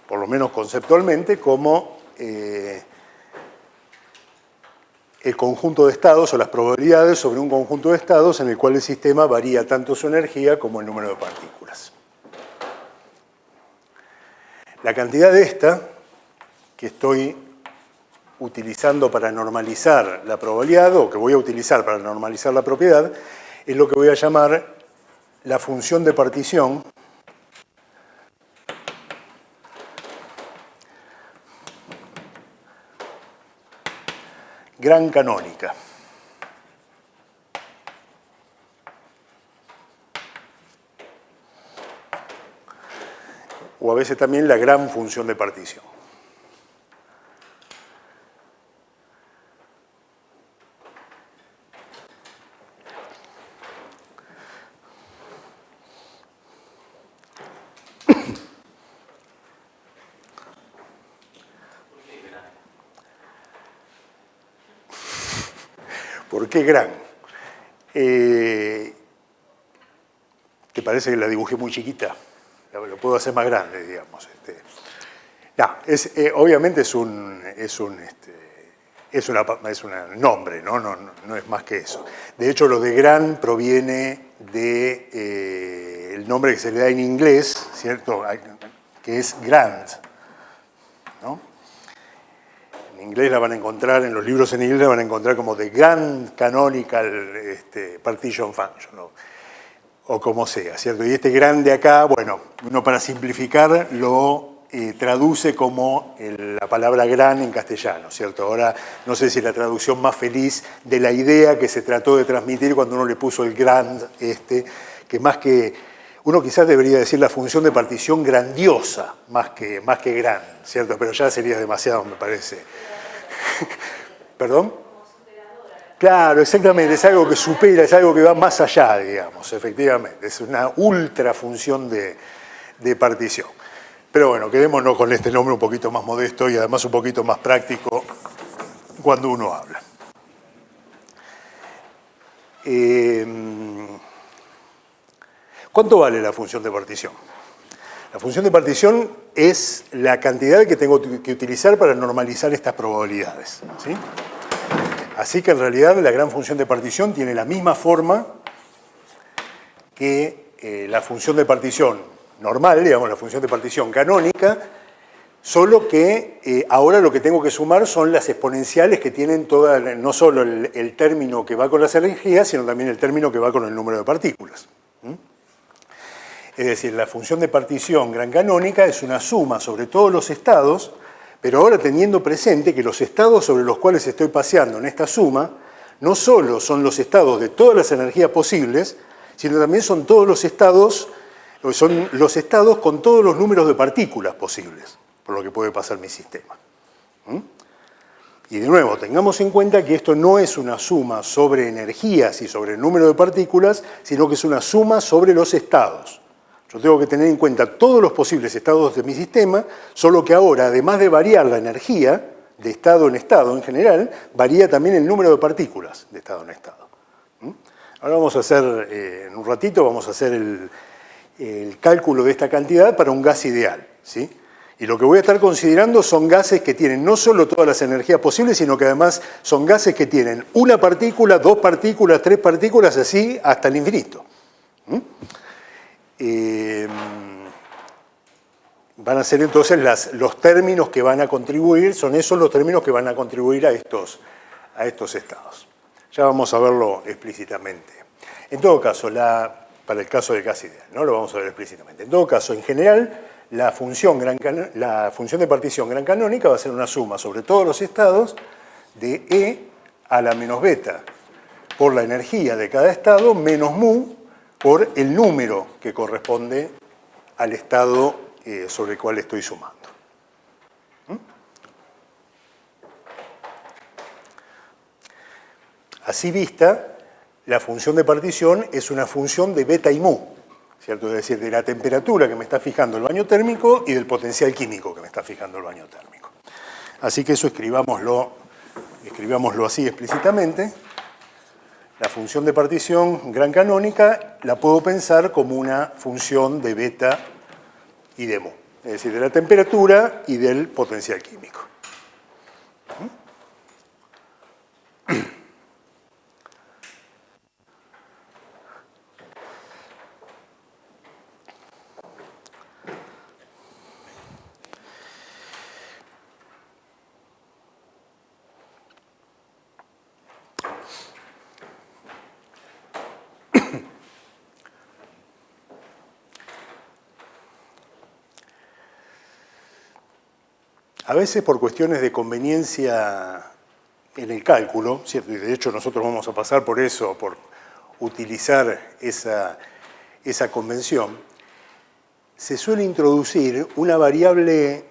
por lo menos conceptualmente, como el conjunto de estados o las probabilidades sobre un conjunto de estados en el cual el sistema varía tanto su energía como el número de partículas. La cantidad de esta que estoy utilizando para normalizar la probabilidad, o que voy a utilizar para normalizar la propiedad, es lo que voy a llamar la función de partición gran canónica. O a veces también la gran función de partición. ¿Por qué gran? ¿Te parece que la dibujé muy chiquita? Lo puedo hacer más grande, digamos. No, obviamente es un nombre, ¿no? No es más que eso. De hecho, lo de gran proviene del nombre que se le da en inglés, ¿cierto?, que es grand, ¿no? En inglés la van a encontrar, en los libros en inglés la van a encontrar como The Grand Canonical Partition Function, o como sea, ¿cierto? Y este grande acá, bueno, uno para simplificar lo traduce como la palabra gran en castellano, ¿cierto? Ahora no sé si la traducción más feliz de la idea que se trató de transmitir cuando uno le puso el grand, que más que, uno quizás debería decir la función de partición grandiosa, más que gran, ¿cierto? Pero ya sería demasiado, me parece. ¿Perdón? Claro, exactamente, es algo que supera, es algo que va más allá, digamos, efectivamente, es una ultra función de partición. Pero bueno, quedémonos con este nombre un poquito más modesto y además un poquito más práctico cuando uno habla. ¿Cuánto vale la función de partición? La función de partición es la cantidad que tengo que utilizar para normalizar estas probabilidades, ¿sí? Así que en realidad la gran función de partición tiene la misma forma que la función de partición normal, digamos, la función de partición canónica, solo que ahora lo que tengo que sumar son las exponenciales que tienen no solo el término que va con las energías, sino también el término que va con el número de partículas. Es decir, la función de partición gran canónica es una suma sobre todos los estados, pero ahora teniendo presente que los estados sobre los cuales estoy paseando en esta suma no solo son los estados de todas las energías posibles, sino también son todos los estados, son los estados con todos los números de partículas posibles, por lo que puede pasar mi sistema. Y de nuevo, tengamos en cuenta que esto no es una suma sobre energías y sobre el número de partículas, sino que es una suma sobre los estados. Yo tengo que tener en cuenta todos los posibles estados de mi sistema, solo que ahora, además de variar la energía de estado en estado en general, varía también el número de partículas de estado en estado. Ahora vamos a hacer, en un ratito, vamos a hacer el cálculo de esta cantidad para un gas ideal, ¿sí? Y lo que voy a estar considerando son gases que tienen no solo todas las energías posibles, sino que además son gases que tienen una partícula, dos partículas, tres partículas, así hasta el infinito. Van a ser entonces los términos que van a contribuir, son esos los términos que van a contribuir a estos estados. Ya vamos a verlo explícitamente. En todo caso, para el caso del gas ideal, ¿no? Lo vamos a ver explícitamente. En todo caso, en general, la función de partición gran canónica va a ser una suma sobre todos los estados de E a la menos beta por la energía de cada estado menos mu por el número que corresponde al estado sobre el cual estoy sumando. Así vista, la función de partición es una función de beta y mu, ¿cierto? Es decir, de la temperatura que me está fijando el baño térmico y del potencial químico que me está fijando el baño térmico. Así que eso escribámoslo así explícitamente. La función de partición gran canónica la puedo pensar como una función de beta y de mu, es decir, de la temperatura y del potencial químico. A veces por cuestiones de conveniencia en el cálculo, ¿cierto? Y de hecho nosotros vamos a pasar por eso, por utilizar esa convención, se suele introducir una variable,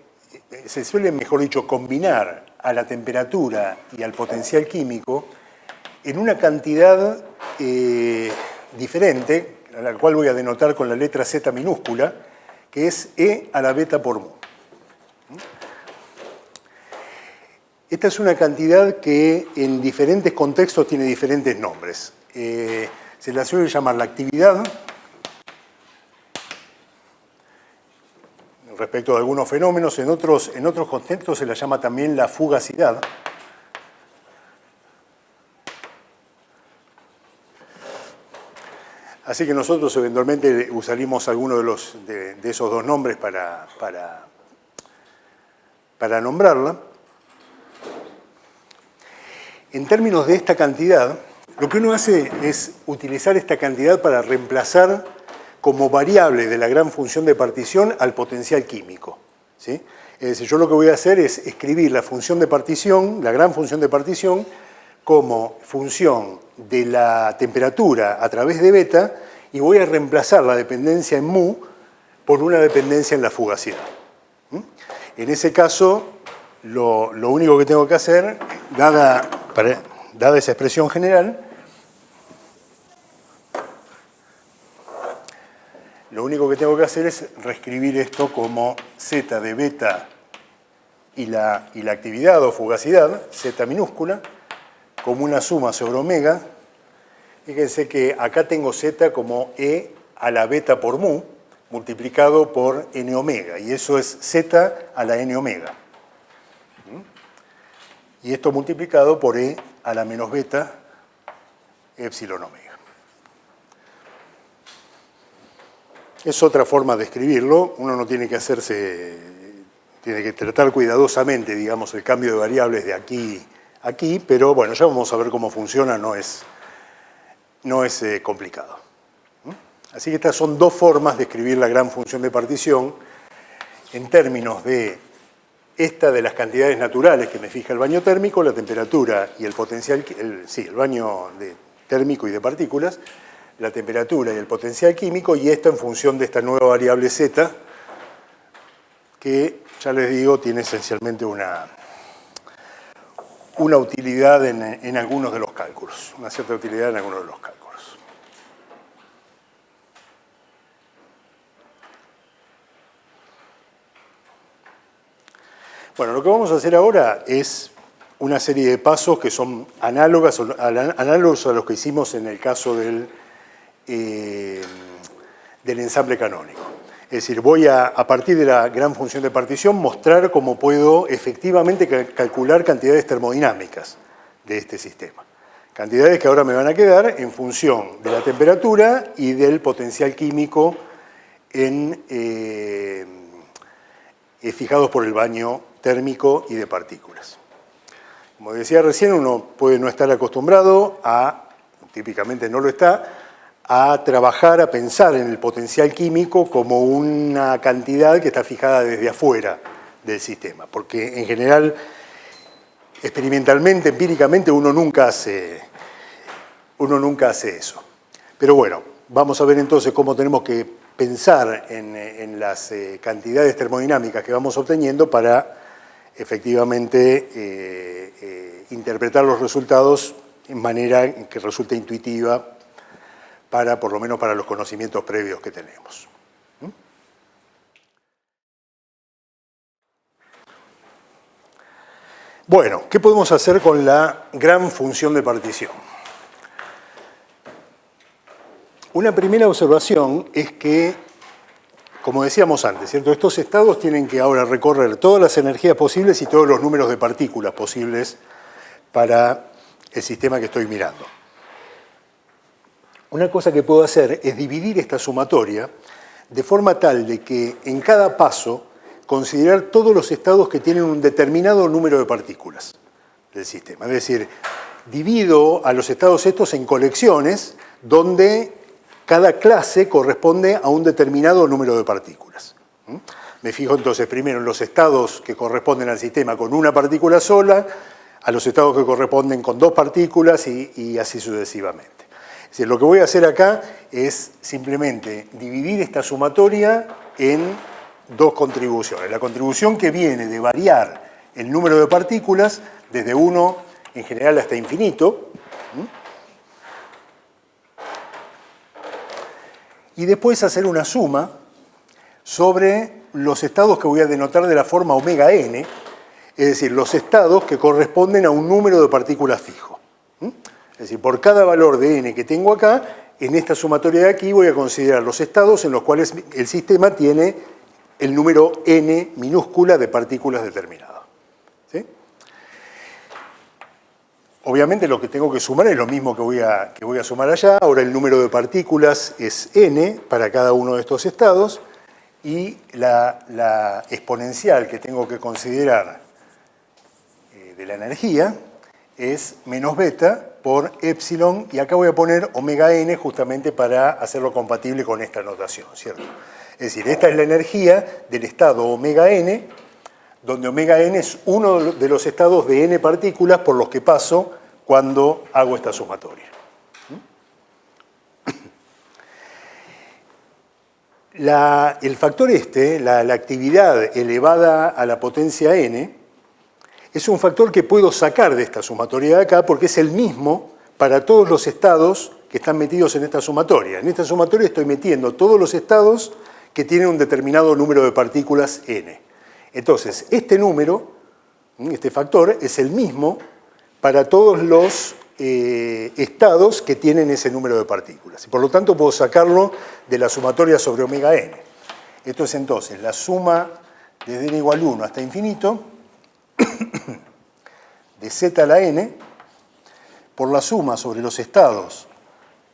se suele, mejor dicho, combinar a la temperatura y al potencial químico en una cantidad diferente, a la cual voy a denotar con la letra Z minúscula, que es E a la beta por mu. Esta es una cantidad que en diferentes contextos tiene diferentes nombres. Se la suele llamar la actividad, respecto de algunos fenómenos, en otros contextos se la llama también la fugacidad. Así que nosotros eventualmente usaremos alguno de esos dos nombres para nombrarla. en términos de esta cantidad, lo que uno hace es utilizar esta cantidad para reemplazar como variable de la gran función de partición al potencial químico, ¿sí? Es decir, yo lo que voy a hacer es escribir la función de partición, la gran función de partición, como función de la temperatura a través de beta, y voy a reemplazar la dependencia en mu por una dependencia en la fugacidad. En ese caso, lo único que tengo que hacer, dada esa expresión general, lo único que tengo que hacer es reescribir esto como z de beta y la actividad o fugacidad, z minúscula, como una suma sobre omega. Fíjense que acá tengo z como e a la beta por mu, multiplicado por n omega, y eso es z a la n omega. Y esto multiplicado por e a la menos beta epsilon omega. Es otra forma de escribirlo, uno no tiene que tiene que tratar cuidadosamente, digamos, el cambio de variables de aquí a aquí, pero bueno, ya vamos a ver cómo funciona, no es complicado. Así que estas son dos formas de escribir la gran función de partición en términos de esta de las cantidades naturales que me fija el baño térmico, la temperatura y el potencial, el baño térmico y de partículas, la temperatura y el potencial químico, y esto en función de esta nueva variable z, que ya les digo tiene esencialmente una utilidad en algunos de los cálculos, una cierta utilidad en algunos de los cálculos. Bueno, lo que vamos a hacer ahora es una serie de pasos que son análogos a los que hicimos en el caso del ensamble canónico. Es decir, voy a partir de la gran función de partición, mostrar cómo puedo efectivamente calcular cantidades termodinámicas de este sistema. Cantidades que ahora me van a quedar en función de la temperatura y del potencial químico fijados por el baño térmico y de partículas. Como decía recién, uno puede no estar acostumbrado típicamente no lo está, a trabajar, a pensar en el potencial químico como una cantidad que está fijada desde afuera del sistema, porque en general, experimentalmente, empíricamente, uno nunca hace eso. Pero bueno, vamos a ver entonces cómo tenemos que pensar en las cantidades termodinámicas que vamos obteniendo para efectivamente interpretar los resultados en manera que resulte intuitiva por lo menos para los conocimientos previos que tenemos. Bueno, ¿qué podemos hacer con la gran función de partición? Una primera observación es que, como decíamos antes, ¿cierto? Estos estados tienen que ahora recorrer todas las energías posibles y todos los números de partículas posibles para el sistema que estoy mirando. Una cosa que puedo hacer es dividir esta sumatoria de forma tal de que en cada paso considerar todos los estados que tienen un determinado número de partículas del sistema. Es decir, divido a los estados estos en colecciones donde cada clase corresponde a un determinado número de partículas. Me fijo entonces primero en los estados que corresponden al sistema con una partícula sola, a los estados que corresponden con dos partículas y así sucesivamente. Es decir, lo que voy a hacer acá es simplemente dividir esta sumatoria en dos contribuciones. La contribución que viene de variar el número de partículas desde 1 en general hasta infinito, y después hacer una suma sobre los estados que voy a denotar de la forma omega n, es decir, los estados que corresponden a un número de partículas fijo. Es decir, por cada valor de n que tengo acá, en esta sumatoria de aquí voy a considerar los estados en los cuales el sistema tiene el número n minúscula de partículas determinado. ¿Sí? Obviamente lo que tengo que sumar es lo mismo que voy a sumar allá. Ahora el número de partículas es n para cada uno de estos estados y la exponencial que tengo que considerar de la energía es menos beta por epsilon, y acá voy a poner omega n justamente para hacerlo compatible con esta notación, ¿cierto? Es decir, esta es la energía del estado omega n, donde omega n es uno de los estados de n partículas por los que paso cuando hago esta sumatoria. El factor la actividad elevada a la potencia n, es un factor que puedo sacar de esta sumatoria de acá porque es el mismo para todos los estados que están metidos en esta sumatoria. En esta sumatoria estoy metiendo todos los estados que tienen un determinado número de partículas n. Entonces, este número, este factor, es el mismo para todos los estados que tienen ese número de partículas. Y por lo tanto puedo sacarlo de la sumatoria sobre omega n. Esto es entonces la suma desde n igual 1 hasta infinito de z a la n por la suma sobre los estados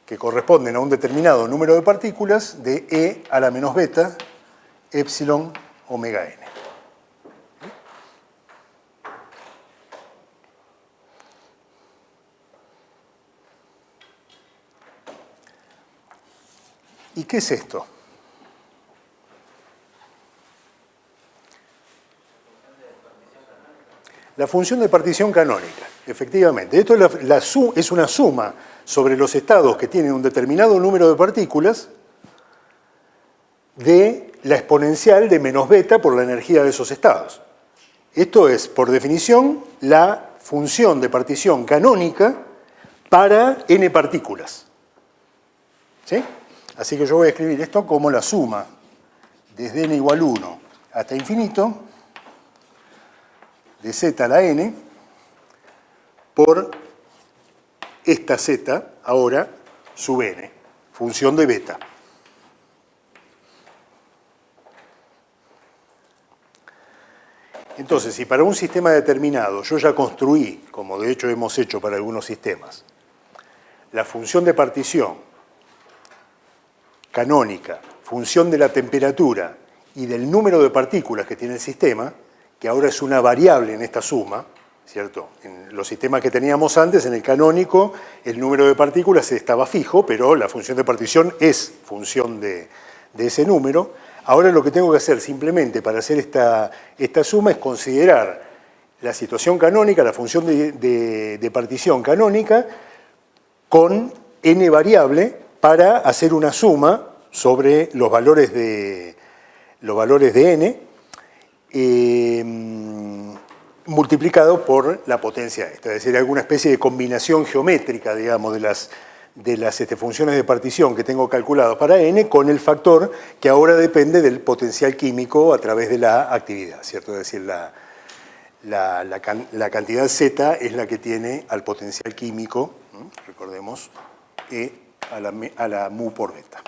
que corresponden a un determinado número de partículas de e a la menos beta epsilon omega n. ¿Y qué es esto? La función de partición canónica, efectivamente. Esto es una suma sobre los estados que tienen un determinado número de partículas de la exponencial de menos beta por la energía de esos estados. Esto es, por definición, la función de partición canónica para n partículas. ¿Sí? Así que yo voy a escribir esto como la suma desde n igual 1 hasta infinito de z a la n por esta z, ahora, sub n, función de beta. Entonces, si para un sistema determinado yo ya construí, como de hecho hemos hecho para algunos sistemas, la función de partición canónica, función de la temperatura y del número de partículas que tiene el sistema, que ahora es una variable en esta suma, ¿cierto? En los sistemas que teníamos antes, en el canónico, el número de partículas estaba fijo, pero la función de partición es función de ese número. Ahora lo que tengo que hacer simplemente para hacer esta suma es considerar la situación canónica, la función de partición canónica, con n variable para hacer una suma sobre los valores de n multiplicado por la potencia esta, es decir, alguna especie de combinación geométrica, digamos, de las funciones de partición que tengo calculadas para n con el factor que ahora depende del potencial químico a través de la actividad, ¿cierto? Es decir, la cantidad z es la que tiene al potencial químico, recordemos, e a la mu por beta.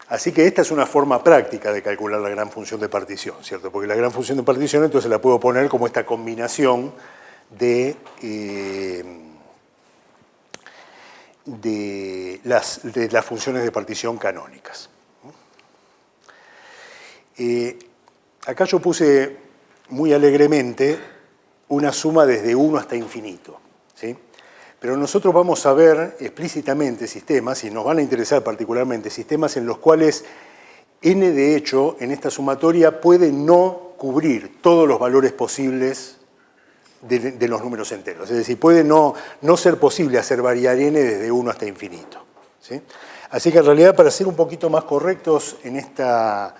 Así que esta es una forma práctica de calcular la gran función de partición, ¿cierto? Porque la gran función de partición entonces la puedo poner como esta combinación de las funciones de partición canónicas. Acá yo puse muy alegremente una suma desde 1 hasta infinito, ¿sí? Pero nosotros vamos a ver explícitamente sistemas, y nos van a interesar particularmente sistemas en los cuales n de hecho en esta sumatoria puede no cubrir todos los valores posibles de los números enteros. Es decir, puede no ser posible hacer variar n desde 1 hasta infinito, ¿sí? Así que en realidad, para ser un poquito más correctos en estas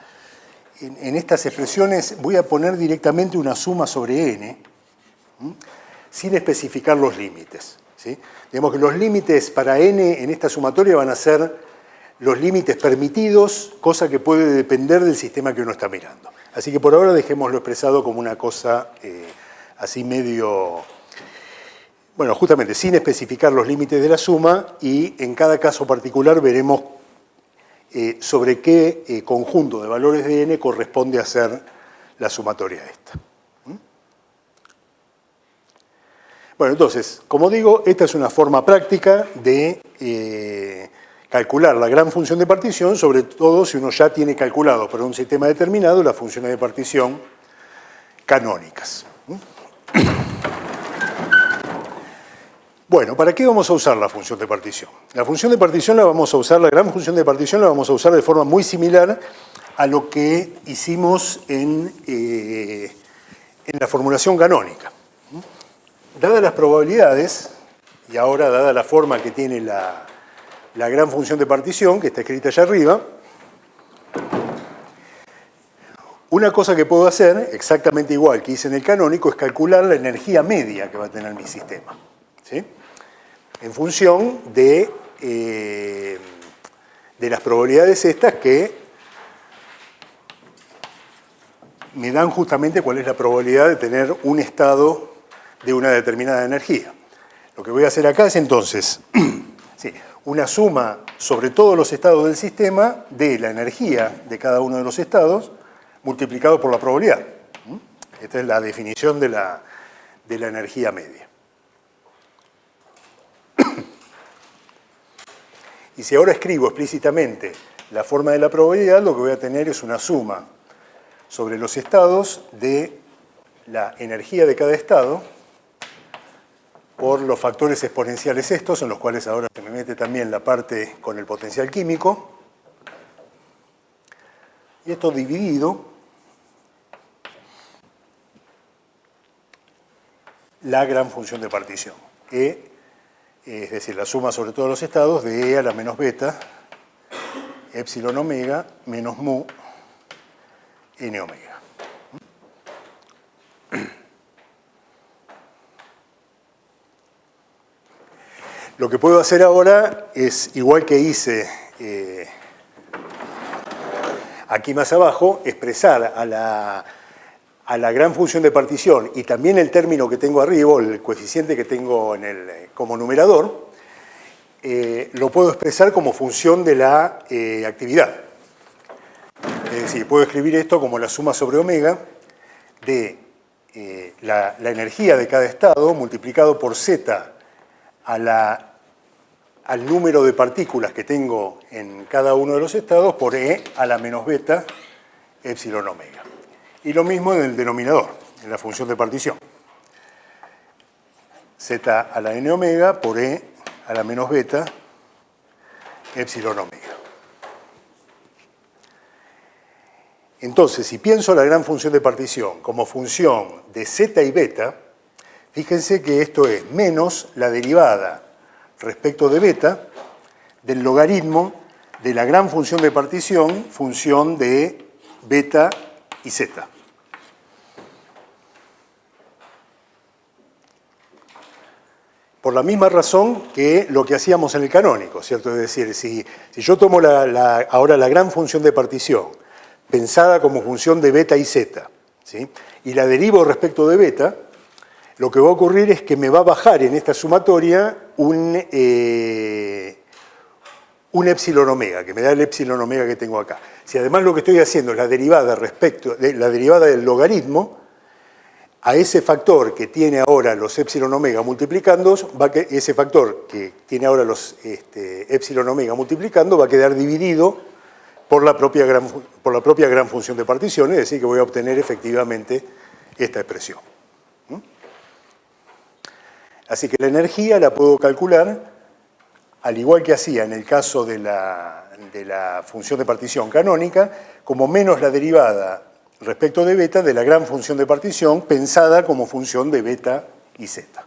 expresiones, voy a poner directamente una suma sobre n, sin especificar los límites, ¿sí? Digamos que los límites para n en esta sumatoria van a ser los límites permitidos, cosa que puede depender del sistema que uno está mirando. Así que por ahora dejémoslo expresado como una cosa así medio, bueno, justamente sin especificar los límites de la suma, y en cada caso particular veremos sobre qué conjunto de valores de n corresponde hacer la sumatoria esta. Bueno, entonces, como digo, esta es una forma práctica de calcular la gran función de partición, sobre todo si uno ya tiene calculado para un sistema determinado las funciones de partición canónicas. Bueno, ¿para qué vamos a usar la función de partición? La función de partición la vamos a usar, la gran función de partición la vamos a usar de forma muy similar a lo que hicimos en la formulación canónica. Dadas las probabilidades, y ahora dada la forma que tiene la gran función de partición, que está escrita allá arriba, una cosa que puedo hacer, exactamente igual que hice en el canónico, es calcular la energía media que va a tener mi sistema, ¿sí? En función de las probabilidades estas que me dan justamente cuál es la probabilidad de tener un estado de una determinada energía. Lo que voy a hacer acá es entonces sí, una suma sobre todos los estados del sistema de la energía de cada uno de los estados multiplicado por la probabilidad. Esta es la definición de la energía media. Y si ahora escribo explícitamente la forma de la probabilidad, lo que voy a tener es una suma sobre los estados de la energía de cada estado por los factores exponenciales estos, en los cuales ahora se me mete también la parte con el potencial químico. Y esto dividido la gran función de partición, E, es decir, la suma sobre todos los estados de E a la menos beta, epsilon omega, menos mu, n omega. Lo que puedo hacer ahora es, igual que hice aquí más abajo, expresar a la gran función de partición y también el término que tengo arriba, el coeficiente que tengo como numerador, lo puedo expresar como función de la actividad. Es decir, puedo escribir esto como la suma sobre omega de la energía de cada estado multiplicado por z al número de partículas que tengo en cada uno de los estados por E a la menos beta epsilon omega. Y lo mismo en el denominador, en la función de partición. Z a la n omega por E a la menos beta epsilon omega. Entonces, si pienso la gran función de partición como función de z y beta, fíjense que esto es menos la derivada respecto de beta del logaritmo de la gran función de partición, función de beta y z. Por la misma razón que lo que hacíamos en el canónico, ¿cierto? Es decir, si yo tomo ahora la gran función de partición, pensada como función de beta y z, ¿sí? Y la derivo respecto de beta, lo que va a ocurrir es que me va a bajar en esta sumatoria un epsilon omega, que me da el epsilon omega que tengo acá. Si además lo que estoy haciendo es la derivada del logaritmo, a ese factor que tiene ahora los epsilon omega multiplicando, ese factor que tiene ahora los epsilon omega multiplicando va a quedar dividido por la propia gran función de partición, es decir, que voy a obtener efectivamente esta expresión. Así que la energía la puedo calcular, al igual que hacía en el caso de la función de partición canónica, como menos la derivada respecto de beta de la gran función de partición pensada como función de beta y z.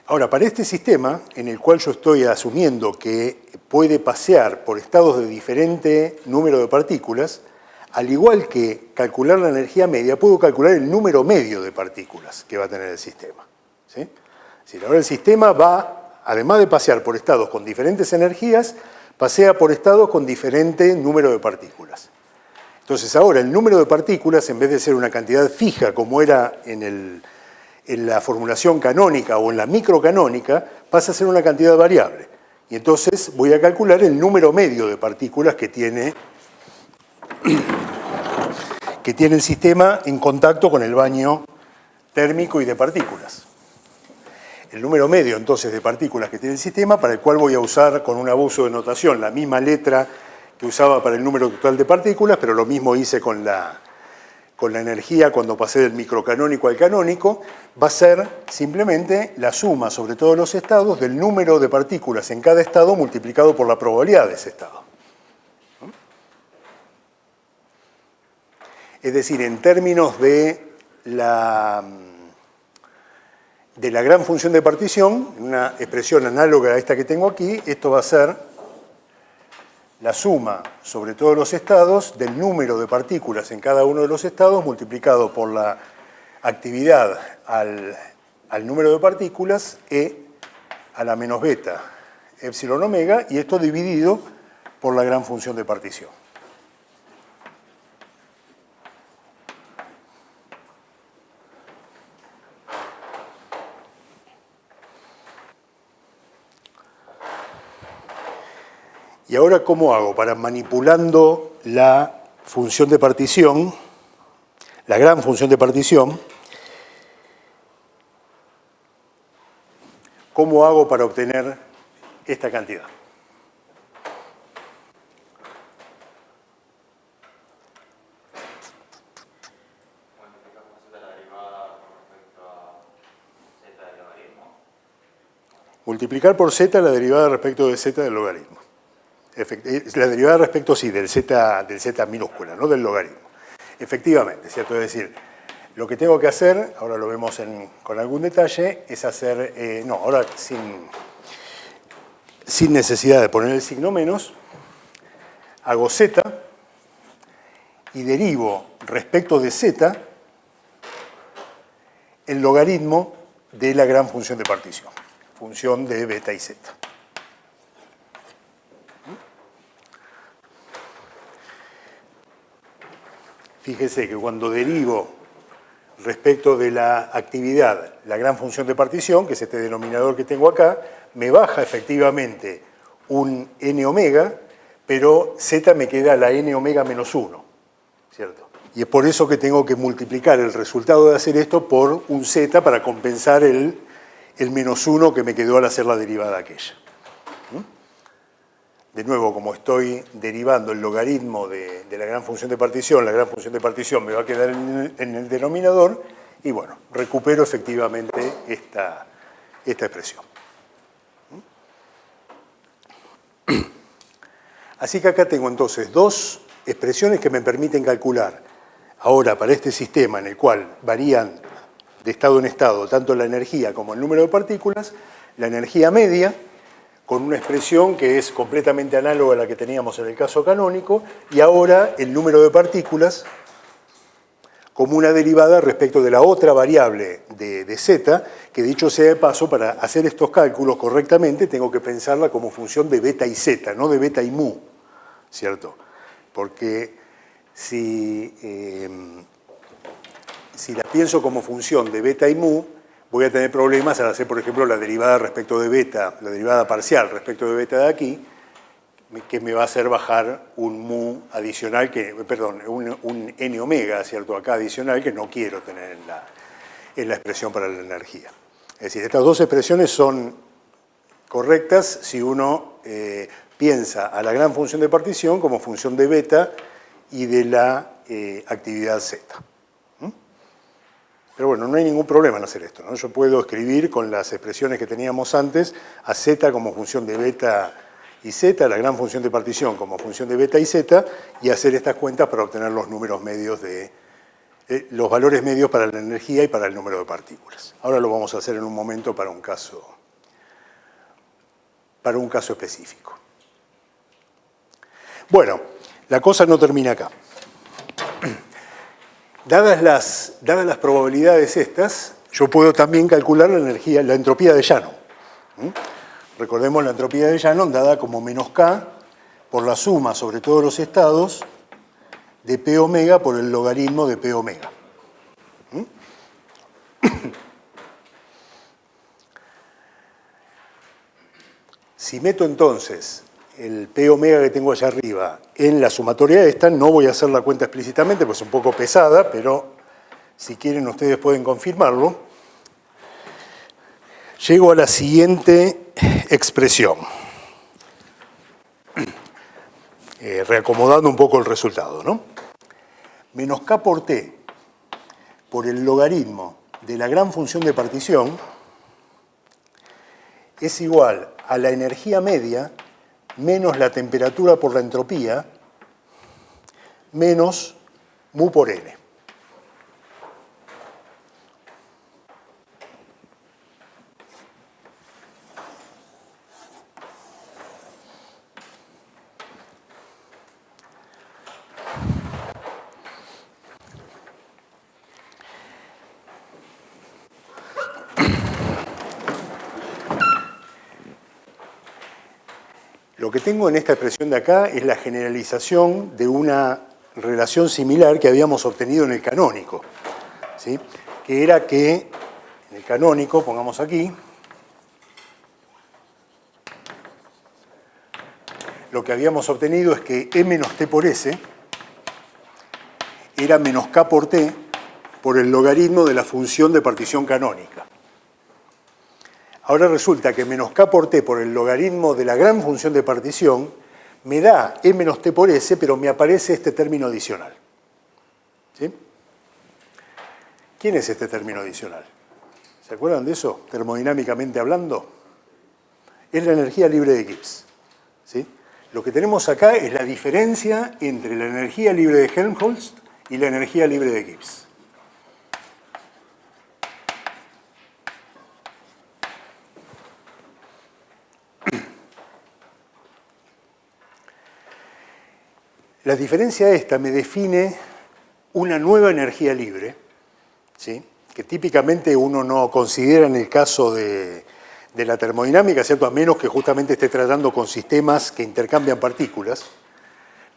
Ahora, para este sistema, en el cual yo estoy asumiendo que puede pasear por estados de diferente número de partículas, al igual que calcular la energía media, puedo calcular el número medio de partículas que va a tener el sistema. ¿Sí? Es decir, ahora el sistema va, además de pasear por estados con diferentes energías, pasea por estados con diferente número de partículas. Entonces ahora el número de partículas, en vez de ser una cantidad fija como era en la formulación canónica o en la microcanónica, pasa a ser una cantidad variable. Y entonces voy a calcular el número medio de partículas que tiene el sistema en contacto con el baño térmico y de partículas. El número medio, entonces, de partículas que tiene el sistema, para el cual voy a usar con un abuso de notación la misma letra que usaba para el número total de partículas, pero lo mismo hice con la energía cuando pasé del microcanónico al canónico, va a ser simplemente la suma sobre todos los estados del número de partículas en cada estado multiplicado por la probabilidad de ese estado. Es decir, en términos de la gran función de partición, una expresión análoga a esta que tengo aquí, esto va a ser la suma sobre todos los estados del número de partículas en cada uno de los estados multiplicado por la actividad al número de partículas E a la menos beta epsilon omega, y esto dividido por la gran función de partición. Y ahora, ¿cómo hago? Para manipulando la función de partición, la gran función de partición, ¿cómo hago para obtener esta cantidad? Multiplicar por z la derivada respecto de z del logaritmo. La derivada respecto, sí, del z minúscula, no del logaritmo. Efectivamente, ¿cierto? Es decir, lo que tengo que hacer, ahora lo vemos con algún detalle, es hacer, ahora sin necesidad de poner el signo menos, hago z y derivo respecto de z el logaritmo de la gran función de partición, función de beta y z. Fíjese que cuando derivo respecto de la actividad la gran función de partición, que es este denominador que tengo acá, me baja efectivamente un n omega, pero z me queda la n omega menos 1, ¿cierto? Y es por eso que tengo que multiplicar el resultado de hacer esto por un z para compensar el menos 1 que me quedó al hacer la derivada aquella. De nuevo, como estoy derivando el logaritmo de la gran función de partición, la gran función de partición me va a quedar en el denominador y, bueno, recupero efectivamente esta expresión. Así que acá tengo entonces dos expresiones que me permiten calcular ahora para este sistema en el cual varían de estado en estado tanto la energía como el número de partículas, la energía media, con una expresión que es completamente análoga a la que teníamos en el caso canónico, y ahora el número de partículas como una derivada respecto de la otra variable de z, que dicho sea de paso, para hacer estos cálculos correctamente tengo que pensarla como función de beta y z, no de beta y mu, ¿cierto? Porque si la pienso como función de beta y mu, voy a tener problemas al hacer, por ejemplo, la derivada respecto de beta, la derivada parcial respecto de beta de aquí, que me va a hacer bajar un mu adicional, un n omega, ¿cierto? Acá adicional, que no quiero tener en la expresión para la energía. Es decir, estas dos expresiones son correctas si uno piensa a la gran función de partición como función de beta y de la actividad z. Pero bueno, no hay ningún problema en hacer esto, ¿no? Yo puedo escribir con las expresiones que teníamos antes a z como función de beta y z, la gran función de partición como función de beta y z, y hacer estas cuentas para obtener los números medios los valores medios para la energía y para el número de partículas. Ahora lo vamos a hacer en un momento para un caso específico. Bueno, la cosa no termina acá. Dadas las probabilidades estas, yo puedo también calcular la entropía de Shannon. Recordemos la entropía de Shannon dada como menos K por la suma sobre todos los estados de P omega por el logaritmo de P omega. Si meto entonces el P omega que tengo allá arriba en la sumatoria esta, no voy a hacer la cuenta explícitamente, pues es un poco pesada, pero si quieren ustedes pueden confirmarlo. Llego a la siguiente expresión. reacomodando un poco el resultado, ¿no? Menos K por T por el logaritmo de la gran función de partición es igual a la energía media menos la temperatura por la entropía menos mu por n. Lo que tengo en esta expresión de acá es la generalización de una relación similar que habíamos obtenido en el canónico, ¿sí? Que era que en el canónico, pongamos aquí, lo que habíamos obtenido es que E menos T por S era menos K por T por el logaritmo de la función de partición canónica. Ahora resulta que menos K por T por el logaritmo de la gran función de partición me da E menos T por S, pero me aparece este término adicional. ¿Sí? ¿Quién es este término adicional? ¿Se acuerdan de eso, termodinámicamente hablando? Es la energía libre de Gibbs. ¿Sí? Lo que tenemos acá es la diferencia entre la energía libre de Helmholtz y la energía libre de Gibbs. La diferencia esta me define una nueva energía libre, ¿sí? Que típicamente uno no considera en el caso de la termodinámica, ¿cierto? A menos que justamente esté tratando con sistemas que intercambian partículas.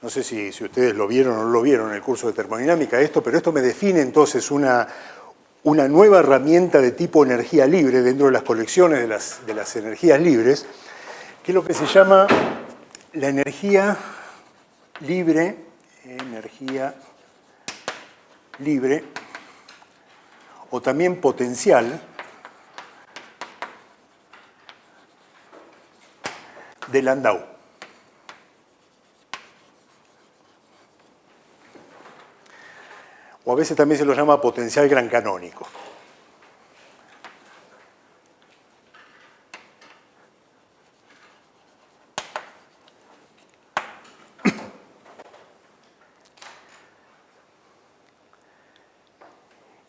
No sé si ustedes lo vieron o no lo vieron en el curso de termodinámica pero esto me define entonces una nueva herramienta de tipo energía libre dentro de las colecciones de las energías libres, que es lo que se llama la energía libre, o también potencial de Landau. O a veces también se lo llama potencial gran canónico.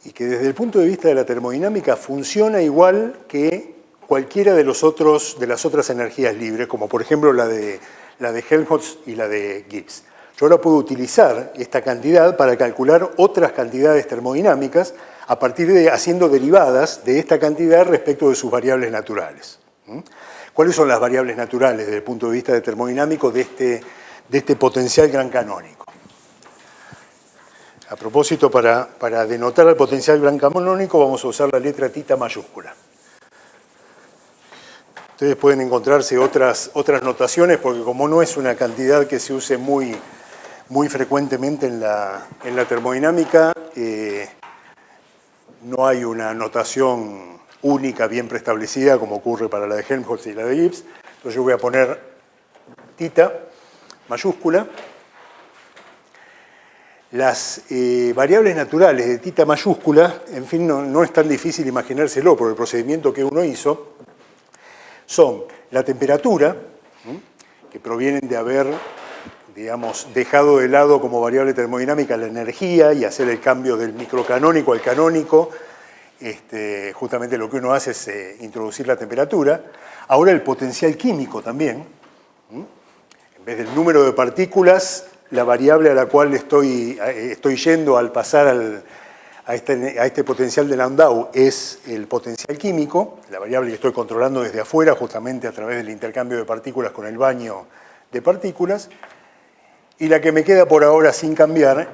Y que desde el punto de vista de la termodinámica funciona igual que cualquiera de las otras energías libres, como por ejemplo la de Helmholtz y la de Gibbs. Yo ahora puedo utilizar esta cantidad para calcular otras cantidades termodinámicas a partir de haciendo derivadas de esta cantidad respecto de sus variables naturales. ¿Cuáles son las variables naturales desde el punto de vista de termodinámico de este potencial gran canónico? A propósito, para denotar el potencial gran canónico vamos a usar la letra tita mayúscula. Ustedes pueden encontrarse otras notaciones porque como no es una cantidad que se use muy frecuentemente en la termodinámica, no hay una notación única bien preestablecida como ocurre para la de Helmholtz y la de Gibbs. Entonces yo voy a poner tita mayúscula. Las variables naturales de tita mayúscula, en fin, no es tan difícil imaginárselo por el procedimiento que uno hizo, son la temperatura, que provienen de haber, digamos, dejado de lado como variable termodinámica la energía y hacer el cambio del microcanónico al canónico. Justamente lo que uno hace es introducir la temperatura. Ahora el potencial químico también. En vez del número de partículas, la variable a la cual estoy yendo al pasar a este potencial de Landau es el potencial químico, la variable que estoy controlando desde afuera, justamente a través del intercambio de partículas con el baño de partículas. Y la que me queda por ahora sin cambiar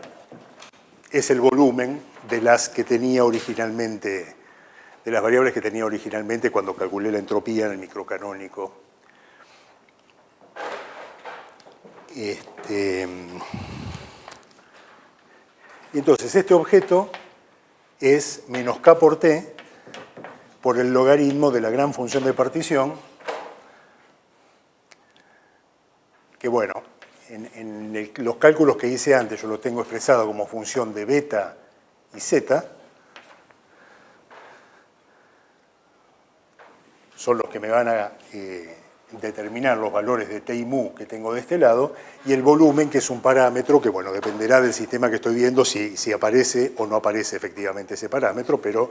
es el volumen de las variables que tenía originalmente cuando calculé la entropía en el microcanónico. Y entonces este objeto es menos K por T por el logaritmo de la gran función de partición, que bueno, los cálculos que hice antes, yo lo tengo expresado como función de beta y zeta, son los que me van a determinar los valores de t y mu que tengo de este lado, y el volumen, que es un parámetro que, bueno, dependerá del sistema que estoy viendo si aparece o no aparece efectivamente ese parámetro, pero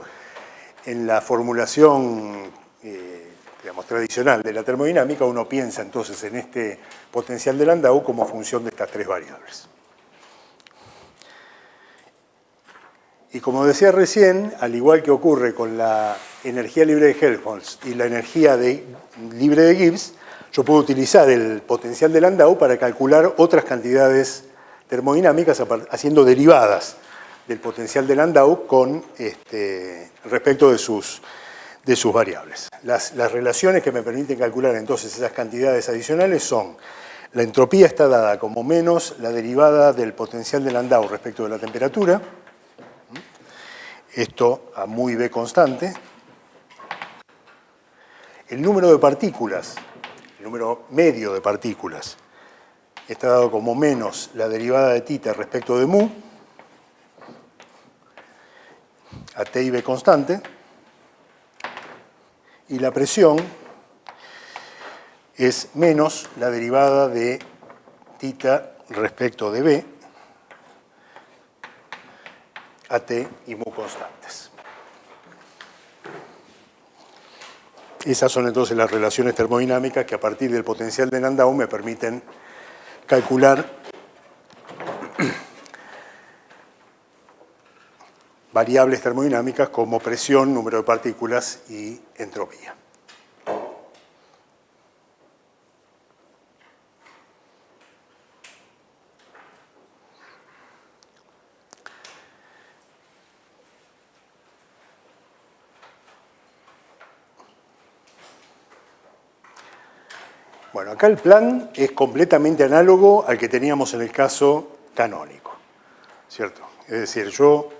en la formulación digamos, tradicional de la termodinámica uno piensa entonces en este potencial de Landau como función de estas tres variables. Y como decía recién, al igual que ocurre con la energía libre de Helmholtz y la energía libre de Gibbs, yo puedo utilizar el potencial de Landau para calcular otras cantidades termodinámicas haciendo derivadas del potencial de Landau con respecto de sus variables. Las relaciones que me permiten calcular entonces esas cantidades adicionales son: la entropía está dada como menos la derivada del potencial de Landau respecto de la temperatura, esto a mu y b constante. El número de partículas, el número medio de partículas, está dado como menos la derivada de θ respecto de mu, a t y b constante. Y la presión es menos la derivada de θ respecto de b, a t y mu constantes. Esas son entonces las relaciones termodinámicas que a partir del potencial de Landau me permiten calcular variables termodinámicas como presión, número de partículas y entropía. Bueno, acá el plan es completamente análogo al que teníamos en el caso canónico, ¿cierto? Es decir, yo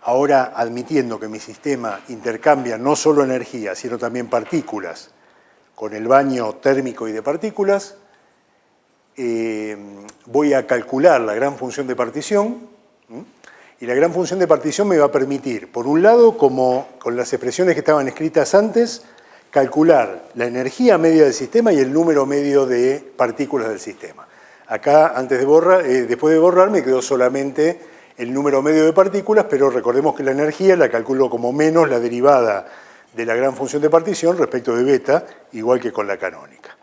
ahora, admitiendo que mi sistema intercambia no solo energía, sino también partículas, con el baño térmico y de partículas, voy a calcular la gran función de partición, y la gran función de partición me va a permitir, por un lado, como con las expresiones que estaban escritas antes, calcular la energía media del sistema y el número medio de partículas del sistema. Acá, después de borrar, me quedó solamente el número medio de partículas, pero recordemos que la energía la calculo como menos la derivada de la gran función de partición respecto de beta, igual que con la canónica.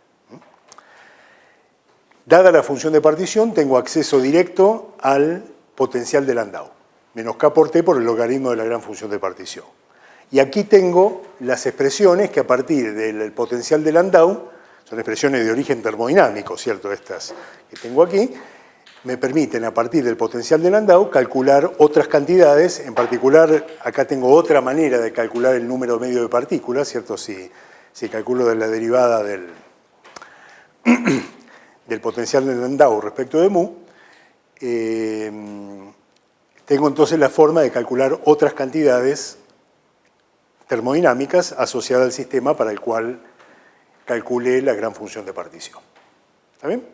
Dada la función de partición, tengo acceso directo al potencial de Landau, menos k por t por el logaritmo de la gran función de partición. Y aquí tengo las expresiones que a partir del potencial de Landau, son expresiones de origen termodinámico, ¿cierto? Estas que tengo aquí, me permiten a partir del potencial de Landau calcular otras cantidades. En particular, acá tengo otra manera de calcular el número medio de partículas, ¿cierto? Si calculo de la derivada del potencial de Landau respecto de mu, tengo entonces la forma de calcular otras cantidades termodinámicas asociadas al sistema para el cual calculé la gran función de partición. ¿Está bien?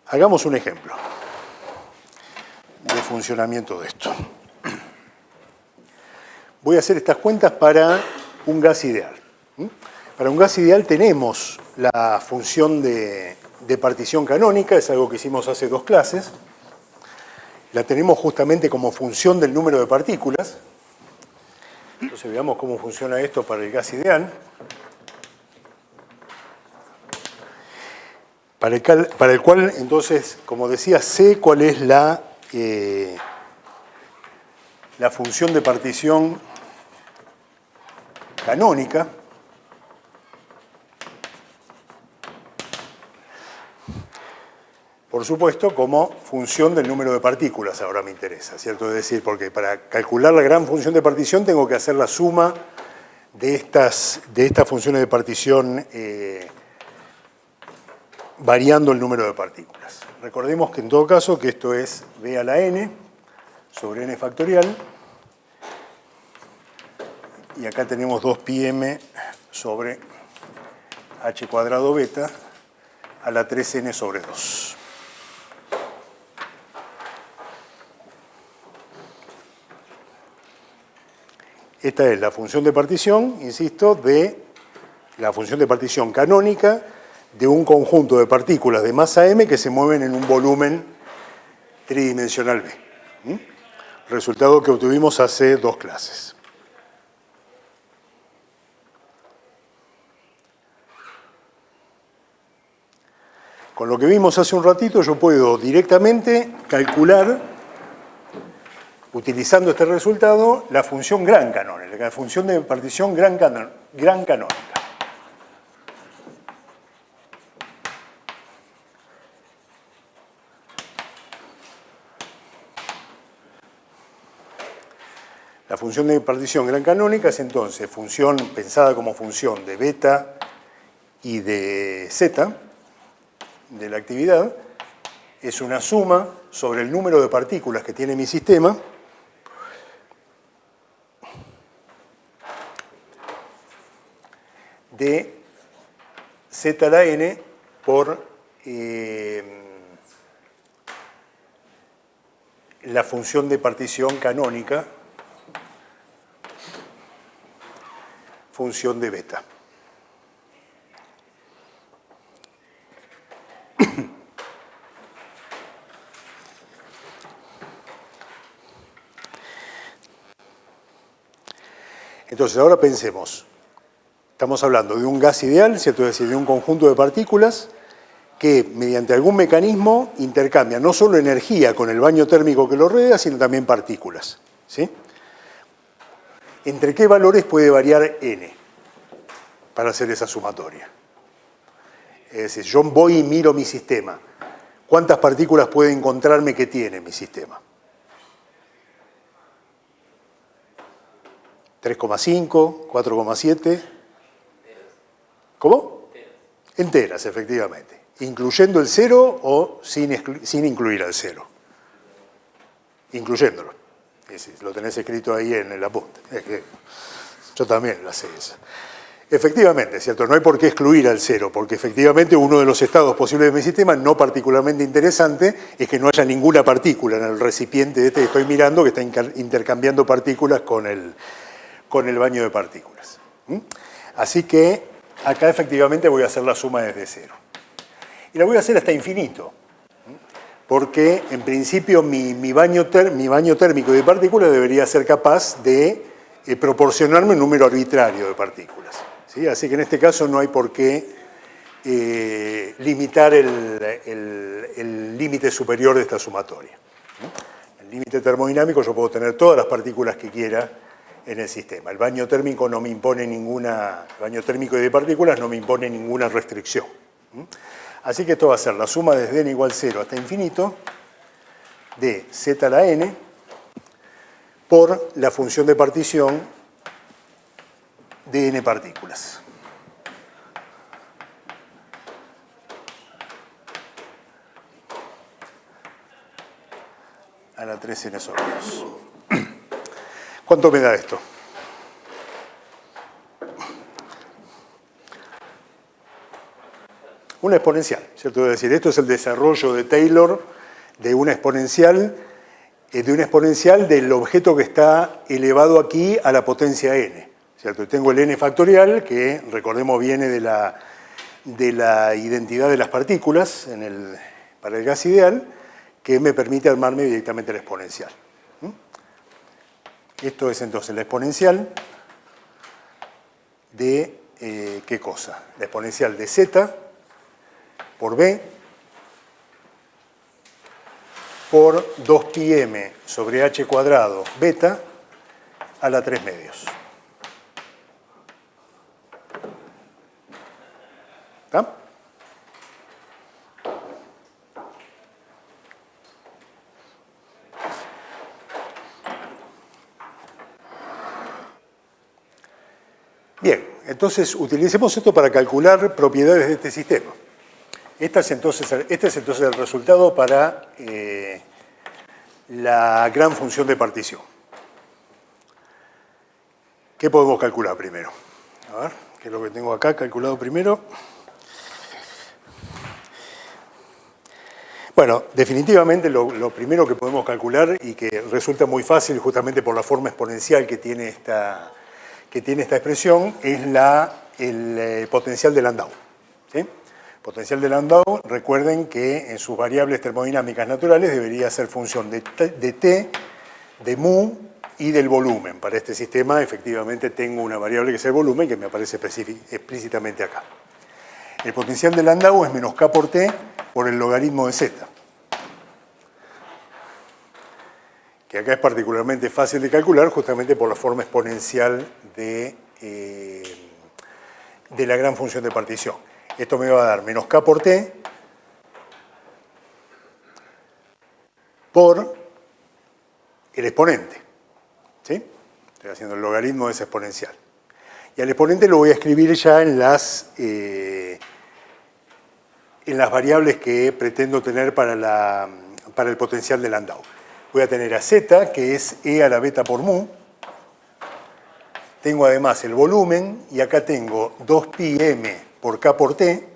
Hagamos un ejemplo de funcionamiento de esto. Voy a hacer estas cuentas para un gas ideal. Para un gas ideal tenemos la función de partición canónica, es algo que hicimos hace 2 clases. La tenemos justamente como función del número de partículas. Entonces veamos cómo funciona esto para el gas ideal. Para el cual, entonces, como decía, sé cuál es la función de partición canónica. Por supuesto, como función del número de partículas, ahora me interesa, ¿cierto? Es decir, porque para calcular la gran función de partición tengo que hacer la suma de estas funciones de partición variando el número de partículas. Recordemos que en todo caso que esto es b a la n sobre n factorial, y acá tenemos 2πm sobre h cuadrado beta a la 3n sobre 2. Esta es la función de partición, insisto, de la función de partición canónica de un conjunto de partículas de masa m que se mueven en un volumen tridimensional B. Resultado que obtuvimos hace 2 clases. Con lo que vimos hace un ratito, yo puedo directamente calcular, utilizando este resultado, la función gran canónica, la función de partición gran canónica. La función de partición gran canónica es entonces función pensada como función de beta y de zeta de la actividad, es una suma sobre el número de partículas que tiene mi sistema de z a la n por la función de partición canónica, función de beta. Entonces, ahora pensemos. Estamos hablando de un gas ideal, ¿cierto? Es decir, de un conjunto de partículas que, mediante algún mecanismo, intercambian no solo energía con el baño térmico que lo rodea, sino también partículas. ¿Sí? ¿Entre qué valores puede variar n para hacer esa sumatoria? Es decir, yo voy y miro mi sistema. ¿Cuántas partículas puede encontrarme que tiene mi sistema? 3,5, 4,7. ¿Cómo? Enteras, efectivamente. Incluyendo el 0 o sin incluir al 0. Incluyéndolo. Lo tenés escrito ahí en el apunte. Es que yo también la sé esa. Efectivamente, ¿cierto? No hay por qué excluir al 0, porque efectivamente uno de los estados posibles de mi sistema, no particularmente interesante, es que no haya ninguna partícula en el recipiente este que estoy mirando que está intercambiando partículas con el baño de partículas. Así que acá efectivamente voy a hacer la suma desde 0. Y la voy a hacer hasta infinito, porque en principio mi baño térmico de partículas debería ser capaz de proporcionarme un número arbitrario de partículas. ¿Sí? Así que en este caso no hay por qué limitar el límite superior de esta sumatoria. El límite termodinámico yo puedo tener todas las partículas que quiera en el sistema. El baño térmico no me impone ninguna, el baño térmico de partículas no me impone ninguna restricción. Así que esto va a ser la suma desde n igual 0 hasta infinito de z a la n por la función de partición de n partículas. A la 3n sobre 2. ¿Cuánto me da esto? Una exponencial, ¿cierto? Es decir, esto es el desarrollo de Taylor de una exponencial del objeto que está elevado aquí a la potencia n, ¿cierto? Y tengo el n factorial, que recordemos viene de la identidad de las partículas para el gas ideal, que me permite armarme directamente la exponencial. Esto es entonces la exponencial de, ¿qué cosa? La exponencial de z por b por 2πm sobre h cuadrado beta a la 3 medios. ¿Está? Bien, entonces utilicemos esto para calcular propiedades de este sistema. Este es entonces el resultado para la gran función de partición. ¿Qué podemos calcular primero? A ver, que es lo que tengo acá calculado primero. Bueno, definitivamente lo primero que podemos calcular y que resulta muy fácil justamente por la forma exponencial que tiene esta expresión es el potencial de Landau. ¿Sí? Potencial de Landau, recuerden que en sus variables termodinámicas naturales debería ser función de T, de mu y del volumen. Para este sistema efectivamente tengo una variable que es el volumen que me aparece explícitamente acá. El potencial de Landau es menos K por T por el logaritmo de Z. Que acá es particularmente fácil de calcular justamente por la forma exponencial de la gran función de partición. Esto me va a dar menos K por T por el exponente. ¿Sí? Estoy haciendo el logaritmo de ese exponencial. Y al exponente lo voy a escribir ya en las variables que pretendo tener para el potencial de Landau. Voy a tener a Z, que es E a la beta por mu. Tengo además el volumen, y acá tengo 2πm por K por T,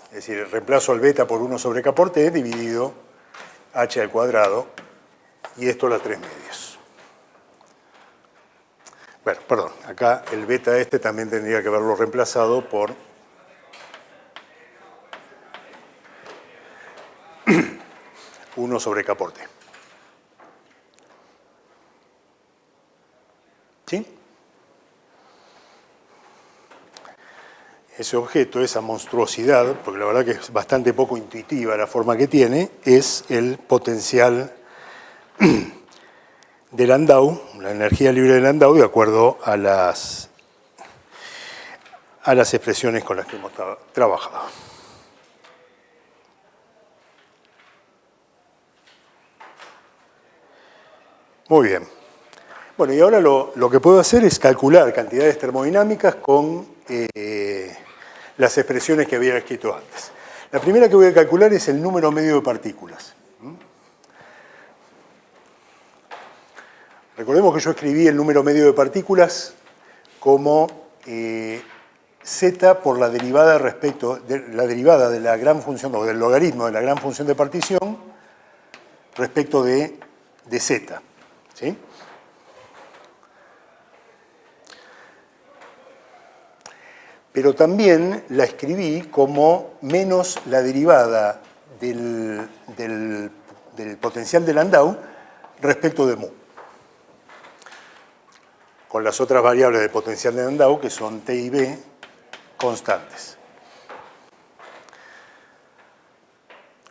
es decir, reemplazo al beta por 1 sobre K por T, dividido h al cuadrado, y esto a las 3 medios. Bueno, perdón, acá el beta también tendría que haberlo reemplazado por 1 sobre K por T. ¿Sí? Ese objeto, esa monstruosidad, porque la verdad que es bastante poco intuitiva la forma que tiene, es el potencial de Landau, la energía libre de Landau, de acuerdo a las expresiones con las que hemos trabajado. Muy bien. Bueno, y ahora lo que puedo hacer es calcular cantidades termodinámicas con las expresiones que había escrito antes. La primera que voy a calcular es el número medio de partículas. Recordemos que yo escribí el número medio de partículas como z por la derivada de la gran función, o del logaritmo de la gran función de partición respecto de z. ¿Sí? Pero también la escribí como menos la derivada del potencial de Landau respecto de mu, con las otras variables del potencial de Landau, que son T y B, constantes.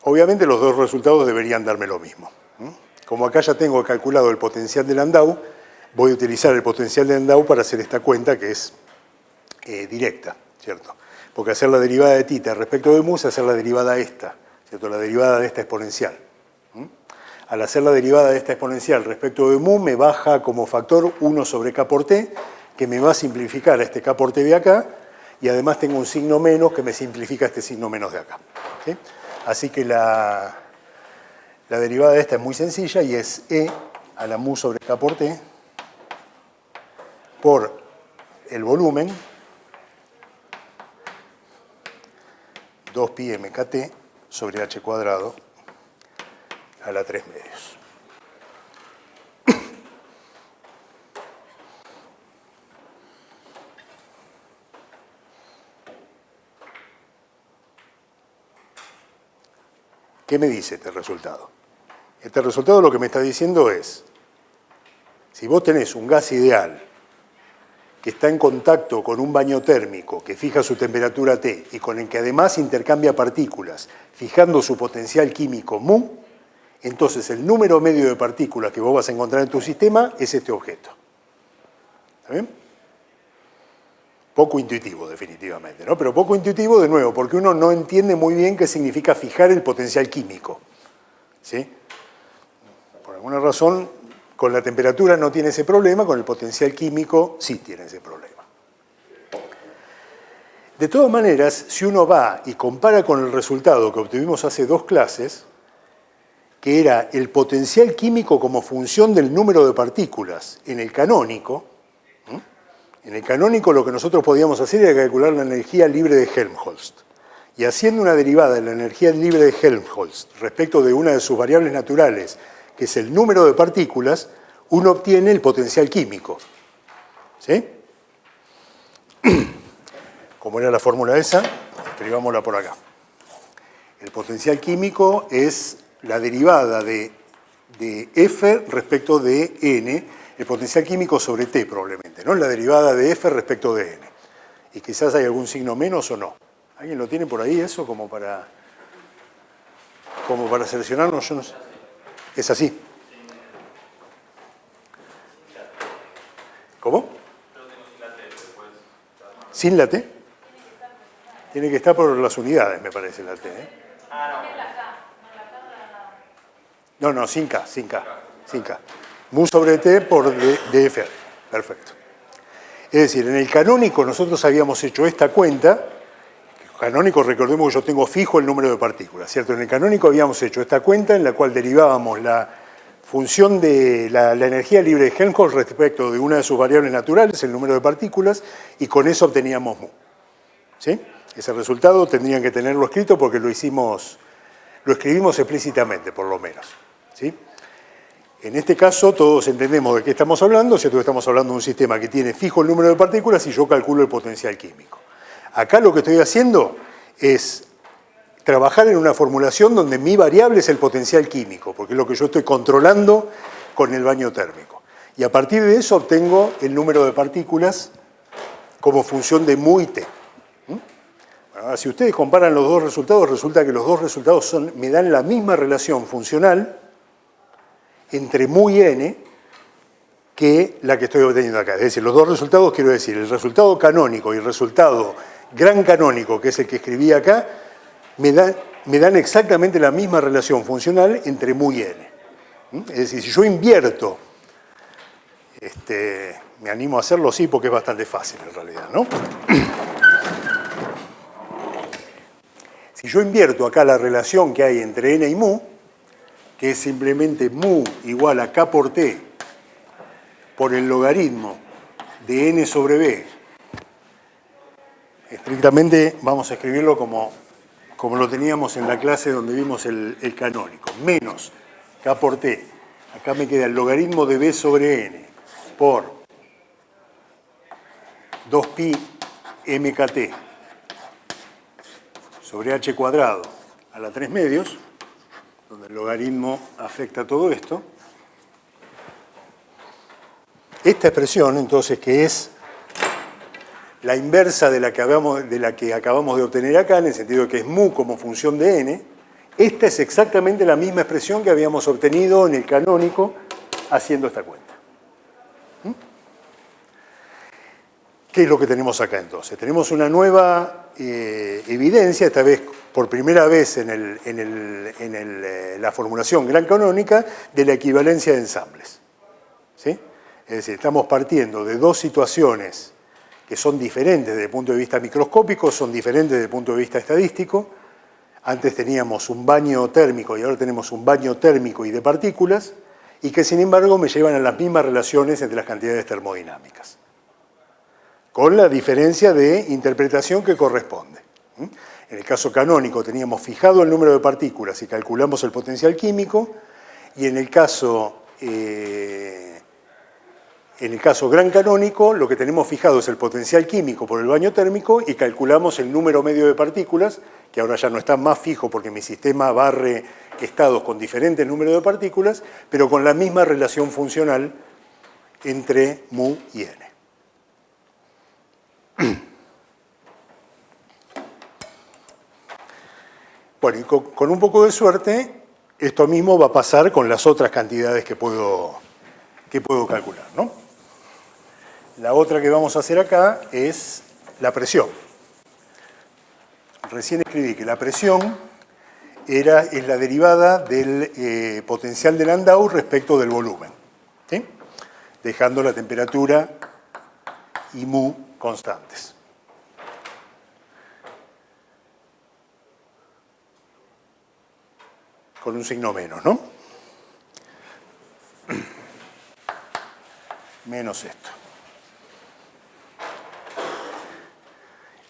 Obviamente los dos resultados deberían darme lo mismo. Como acá ya tengo calculado el potencial de Landau, voy a utilizar el potencial de Landau para hacer esta cuenta que es directa, ¿cierto? Porque hacer la derivada de θ respecto de mu es hacer la derivada esta, ¿cierto? La derivada de esta exponencial. Al hacer la derivada de esta exponencial respecto de mu, me baja como factor 1 sobre K por T, que me va a simplificar a este K por T de acá, y además tengo un signo menos que me simplifica este signo menos de acá. ¿Sí? Así que la derivada de esta es muy sencilla y es E a la mu sobre K por T por el volumen 2πm kt sobre h cuadrado a la 3 medios. ¿Qué me dice este resultado? Este resultado lo que me está diciendo es, si vos tenés un gas ideal que está en contacto con un baño térmico que fija su temperatura T y con el que además intercambia partículas fijando su potencial químico mu, entonces el número medio de partículas que vos vas a encontrar en tu sistema es este objeto. ¿Está bien? Poco intuitivo, definitivamente, ¿no? Pero poco intuitivo, de nuevo, porque uno no entiende muy bien qué significa fijar el potencial químico. ¿Sí? Por alguna razón, con la temperatura no tiene ese problema, con el potencial químico sí tiene ese problema. De todas maneras, si uno va y compara con el resultado que obtuvimos hace 2 clases, que era el potencial químico como función del número de partículas en el canónico, En el canónico lo que nosotros podíamos hacer era calcular la energía libre de Helmholtz. Y haciendo una derivada de la energía libre de Helmholtz respecto de una de sus variables naturales, que es el número de partículas, uno obtiene el potencial químico. ¿Sí? ¿Cómo era la fórmula esa? Escribámosla por acá. El potencial químico es la derivada de F respecto de N, el potencial químico sobre T probablemente, ¿no? La derivada de F respecto de N. Y quizás hay algún signo menos o no. ¿Alguien lo tiene por ahí eso como para seleccionarnos? Yo no sé. Es así. ¿Cómo? ¿Sin la T? Tiene que estar por las unidades, me parece, la T. ¿Eh? No, sin K. Mu sobre T por df. Perfecto. Es decir, en el canónico nosotros habíamos hecho esta cuenta. Canónico, recordemos que yo tengo fijo el número de partículas, ¿cierto? En el canónico habíamos hecho esta cuenta en la cual derivábamos la función de la energía libre de Helmholtz respecto de una de sus variables naturales, el número de partículas, y con eso obteníamos mu. ¿Sí? Ese resultado tendrían que tenerlo escrito porque lo escribimos explícitamente, por lo menos. ¿Sí? En este caso todos entendemos de qué estamos hablando, ¿cierto? Estamos hablando de un sistema que tiene fijo el número de partículas y yo calculo el potencial químico. Acá lo que estoy haciendo es trabajar en una formulación donde mi variable es el potencial químico, porque es lo que yo estoy controlando con el baño térmico. Y a partir de eso obtengo el número de partículas como función de mu y t. Ahora, si ustedes comparan los dos resultados, resulta que los dos resultados me dan la misma relación funcional entre mu y n que la que estoy obteniendo acá. Es decir, los dos resultados, quiero decir, el resultado canónico y el resultado gran canónico, que es el que escribí acá, me dan exactamente la misma relación funcional entre mu y n. Es decir, si yo invierto, me animo a hacerlo sí porque es bastante fácil en realidad, ¿no? Si yo invierto acá la relación que hay entre n y mu, que es simplemente mu igual a k por t por el logaritmo de n sobre b, estrictamente vamos a escribirlo como lo teníamos en la clase donde vimos el canónico, menos k por t, acá me queda el logaritmo de b sobre n por 2pi mkt sobre h cuadrado a la 3 medios, donde el logaritmo afecta todo esto. Esta expresión, entonces, que es la inversa de la que acabamos de obtener acá, en el sentido de que es mu como función de n, esta es exactamente la misma expresión que habíamos obtenido en el canónico haciendo esta cuenta. ¿Qué es lo que tenemos acá entonces? Tenemos una nueva evidencia, esta vez por primera vez en la formulación gran canónica, de la equivalencia de ensambles. ¿Sí? Es decir, estamos partiendo de dos situaciones que son diferentes desde el punto de vista microscópico, son diferentes desde el punto de vista estadístico. Antes teníamos un baño térmico y ahora tenemos un baño térmico y de partículas, y que sin embargo me llevan a las mismas relaciones entre las cantidades termodinámicas, con la diferencia de interpretación que corresponde. En el caso canónico teníamos fijado el número de partículas y calculamos el potencial químico, y en el caso gran canónico lo que tenemos fijado es el potencial químico por el baño térmico y calculamos el número medio de partículas, que ahora ya no está más fijo porque mi sistema barre estados con diferentes números de partículas, pero con la misma relación funcional entre mu y n. Bueno, y con un poco de suerte, esto mismo va a pasar con las otras cantidades que puedo calcular, ¿no? La otra que vamos a hacer acá es la presión. Recién escribí que la presión es la derivada del potencial de Landau respecto del volumen, ¿sí? Dejando la temperatura y mu constantes. Con un signo menos, ¿no? Menos esto.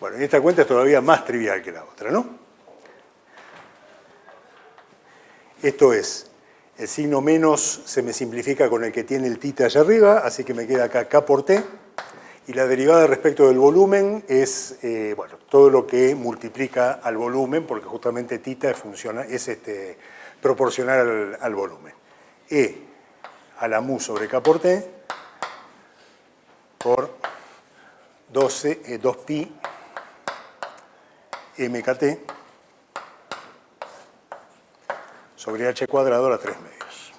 Bueno, y esta cuenta es todavía más trivial que la otra, ¿no? Esto es, el signo menos se me simplifica con el que tiene el θ allá arriba, así que me queda acá K por T. Y la derivada respecto del volumen es, bueno, todo lo que multiplica al volumen, porque justamente θ es proporcional al volumen. E a la mu sobre K por T por 2pi mkt sobre h cuadrado a la 3 medios.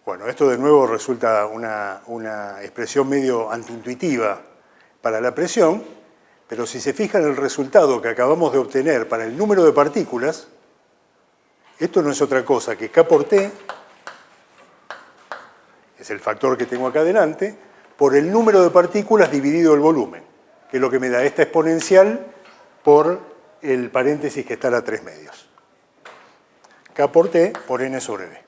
Bueno, esto de nuevo resulta una expresión medio antiintuitiva para la presión, pero si se fijan el resultado que acabamos de obtener para el número de partículas, esto no es otra cosa que K por T, es el factor que tengo acá adelante, por el número de partículas dividido el volumen, que es lo que me da esta exponencial por el paréntesis que está a la 3 medios. K por T por N sobre B.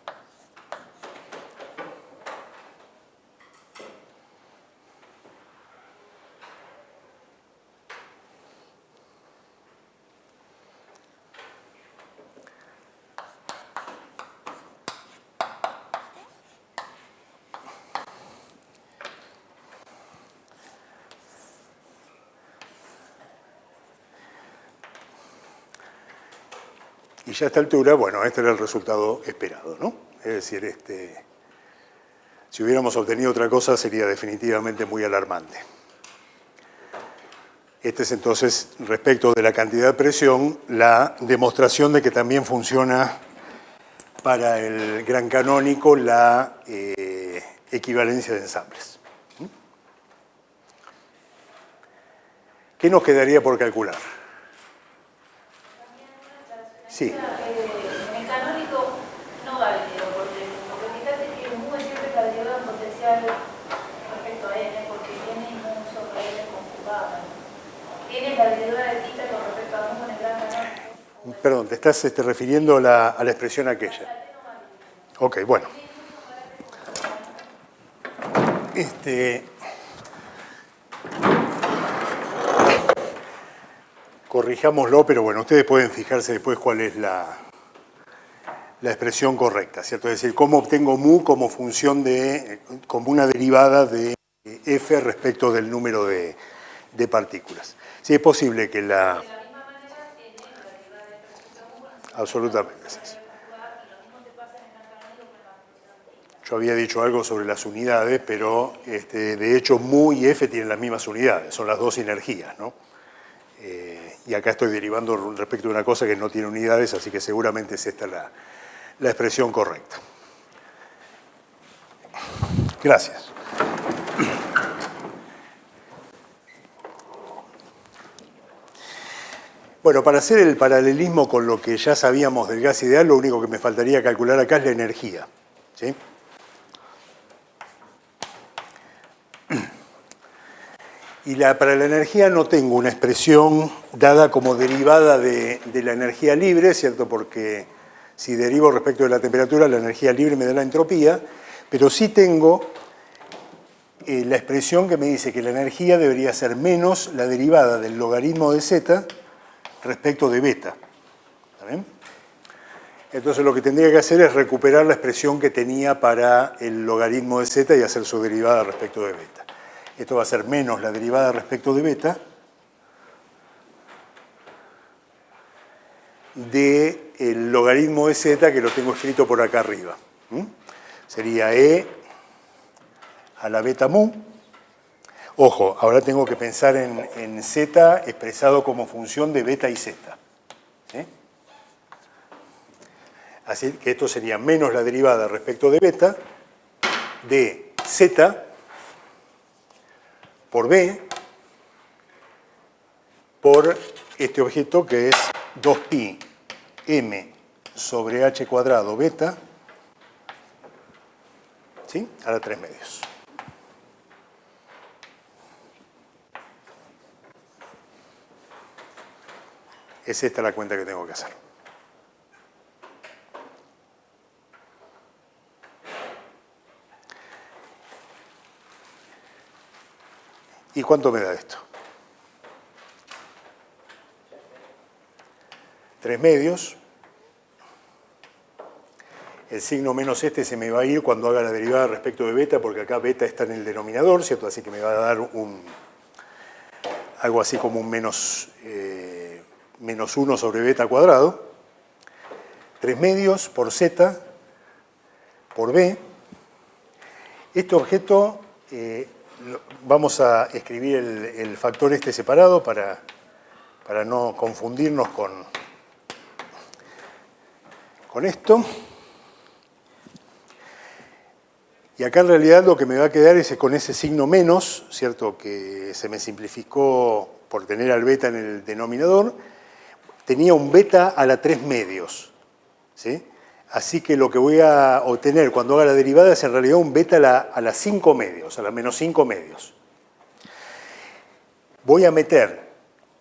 Y ya a esta altura, bueno, este era el resultado esperado, ¿no? Es decir, si hubiéramos obtenido otra cosa sería definitivamente muy alarmante. Este es entonces, respecto de la cantidad de presión, la demostración de que también funciona para el gran canónico la equivalencia de ensambles. ¿Qué nos quedaría por calcular? Sí. En el canónico no vale porque fíjate que mu es siempre la derivada potencial respecto a n, porque tiene mu sobre n conjugada. Tiene la derivada de θ con respecto a mu en el gran canónico. Perdón, te estás refiriendo a la expresión aquella. Ok, bueno. Corrijámoslo, pero bueno, ustedes pueden fijarse después cuál es la expresión correcta, ¿cierto? Es decir, cómo obtengo mu como función como una derivada de f respecto del número de partículas. Sí, es posible que la... Absolutamente, sí. Yo había dicho algo sobre las unidades, pero de hecho mu y f tienen las mismas unidades, son las dos energías, ¿no? Y acá estoy derivando respecto de una cosa que no tiene unidades, así que seguramente es esta la expresión correcta. Gracias. Bueno, para hacer el paralelismo con lo que ya sabíamos del gas ideal, lo único que me faltaría calcular acá es la energía, ¿sí? Y para la energía no tengo una expresión dada como derivada de la energía libre, ¿cierto? Porque si derivo respecto de la temperatura, la energía libre me da la entropía, pero sí tengo la expresión que me dice que la energía debería ser menos la derivada del logaritmo de z respecto de beta. ¿Está bien? Entonces lo que tendría que hacer es recuperar la expresión que tenía para el logaritmo de z y hacer su derivada respecto de beta. Esto va a ser menos la derivada respecto de beta del logaritmo de z que lo tengo escrito por acá arriba. Sería e a la beta mu. Ojo, ahora tengo que pensar en z expresado como función de beta y z. ¿Sí? Así que esto sería menos la derivada respecto de beta de z por b por este objeto que es 2pi m sobre h cuadrado beta, ¿sí? A la 3 medios. es esta la cuenta que tengo que hacer. ¿Y cuánto me da esto? 3 medios. El signo menos este se me va a ir cuando haga la derivada respecto de beta, porque acá beta está en el denominador, ¿cierto? Así que me va a dar algo así como un menos 1 sobre beta cuadrado. 3 medios por z por b. Este objeto, vamos a escribir el factor este separado para no confundirnos con esto. Y acá en realidad lo que me va a quedar es con ese signo menos, ¿cierto? Que se me simplificó por tener al beta en el denominador. Tenía un beta a la 3 medios, ¿sí? Así que lo que voy a obtener cuando haga la derivada es en realidad un beta a la 5 medios, a la menos 5 medios. Voy a meter,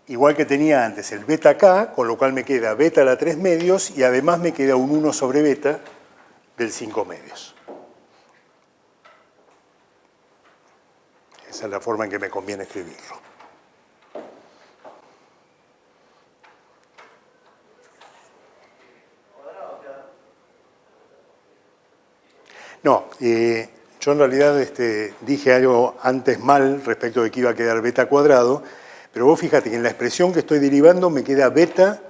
igual que tenía antes, el beta acá, con lo cual me queda beta a la 3 medios y además me queda un 1 sobre beta del 5 medios. Esa es la forma en que me conviene escribirlo. No, yo en realidad dije algo antes mal respecto de que iba a quedar beta cuadrado, pero vos fíjate que en la expresión que estoy derivando me queda beta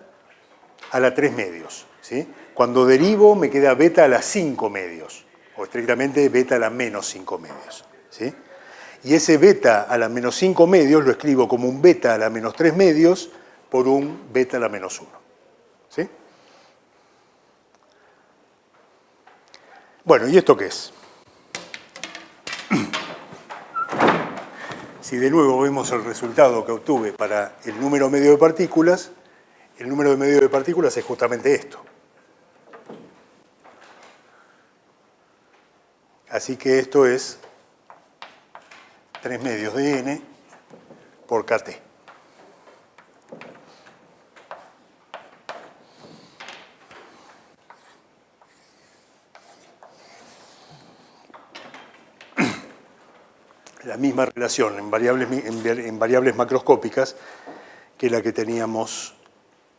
a la 3 medios, ¿sí? Cuando derivo me queda beta a la 5 medios, o estrictamente beta a la menos 5 medios, ¿sí? Y ese beta a la menos 5 medios lo escribo como un beta a la menos 3 medios por un beta a la menos 1. ¿Sí? Bueno, ¿y esto qué es? Si de nuevo vemos el resultado que obtuve para el número medio de partículas, el número medio de partículas es justamente esto. Así que esto es 3 medios de n por kt. La misma relación en variables macroscópicas que la que teníamos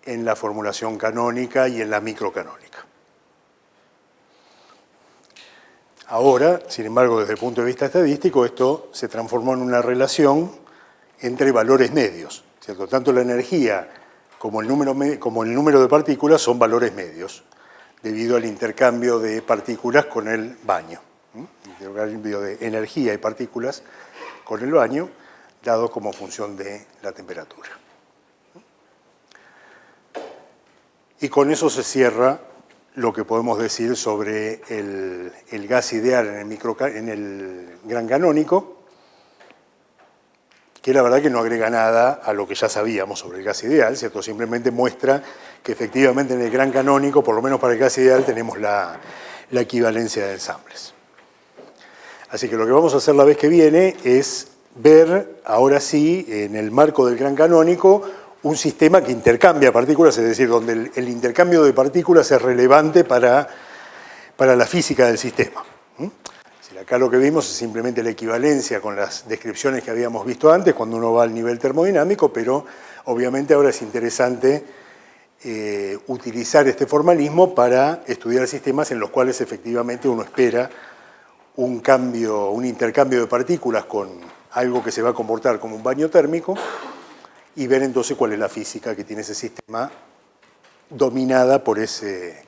en la formulación canónica y en la microcanónica. Ahora, sin embargo, desde el punto de vista estadístico, esto se transformó en una relación entre valores medios, ¿cierto? Tanto la energía como el número de partículas son valores medios, debido al intercambio de partículas con el baño. Intercambio de energía y partículas con el baño, dado como función de la temperatura. Y con eso se cierra lo que podemos decir sobre el gas ideal en el gran canónico, que la verdad que no agrega nada a lo que ya sabíamos sobre el gas ideal, ¿cierto? Simplemente muestra que efectivamente en el gran canónico, por lo menos para el gas ideal, tenemos la equivalencia de ensambles. Así que lo que vamos a hacer la vez que viene es ver, ahora sí, en el marco del gran canónico, un sistema que intercambia partículas, es decir, donde el intercambio de partículas es relevante para la física del sistema. Acá lo que vimos es simplemente la equivalencia con las descripciones que habíamos visto antes, cuando uno va al nivel termodinámico, pero obviamente ahora es interesante utilizar este formalismo para estudiar sistemas en los cuales efectivamente uno espera un intercambio de partículas con algo que se va a comportar como un baño térmico y ver entonces cuál es la física que tiene ese sistema dominada por ese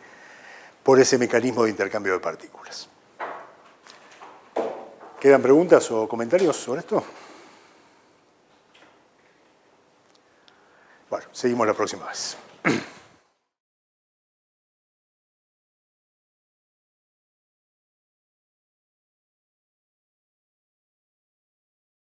mecanismo de intercambio de partículas. ¿Quedan preguntas o comentarios sobre esto? Bueno, seguimos la próxima vez.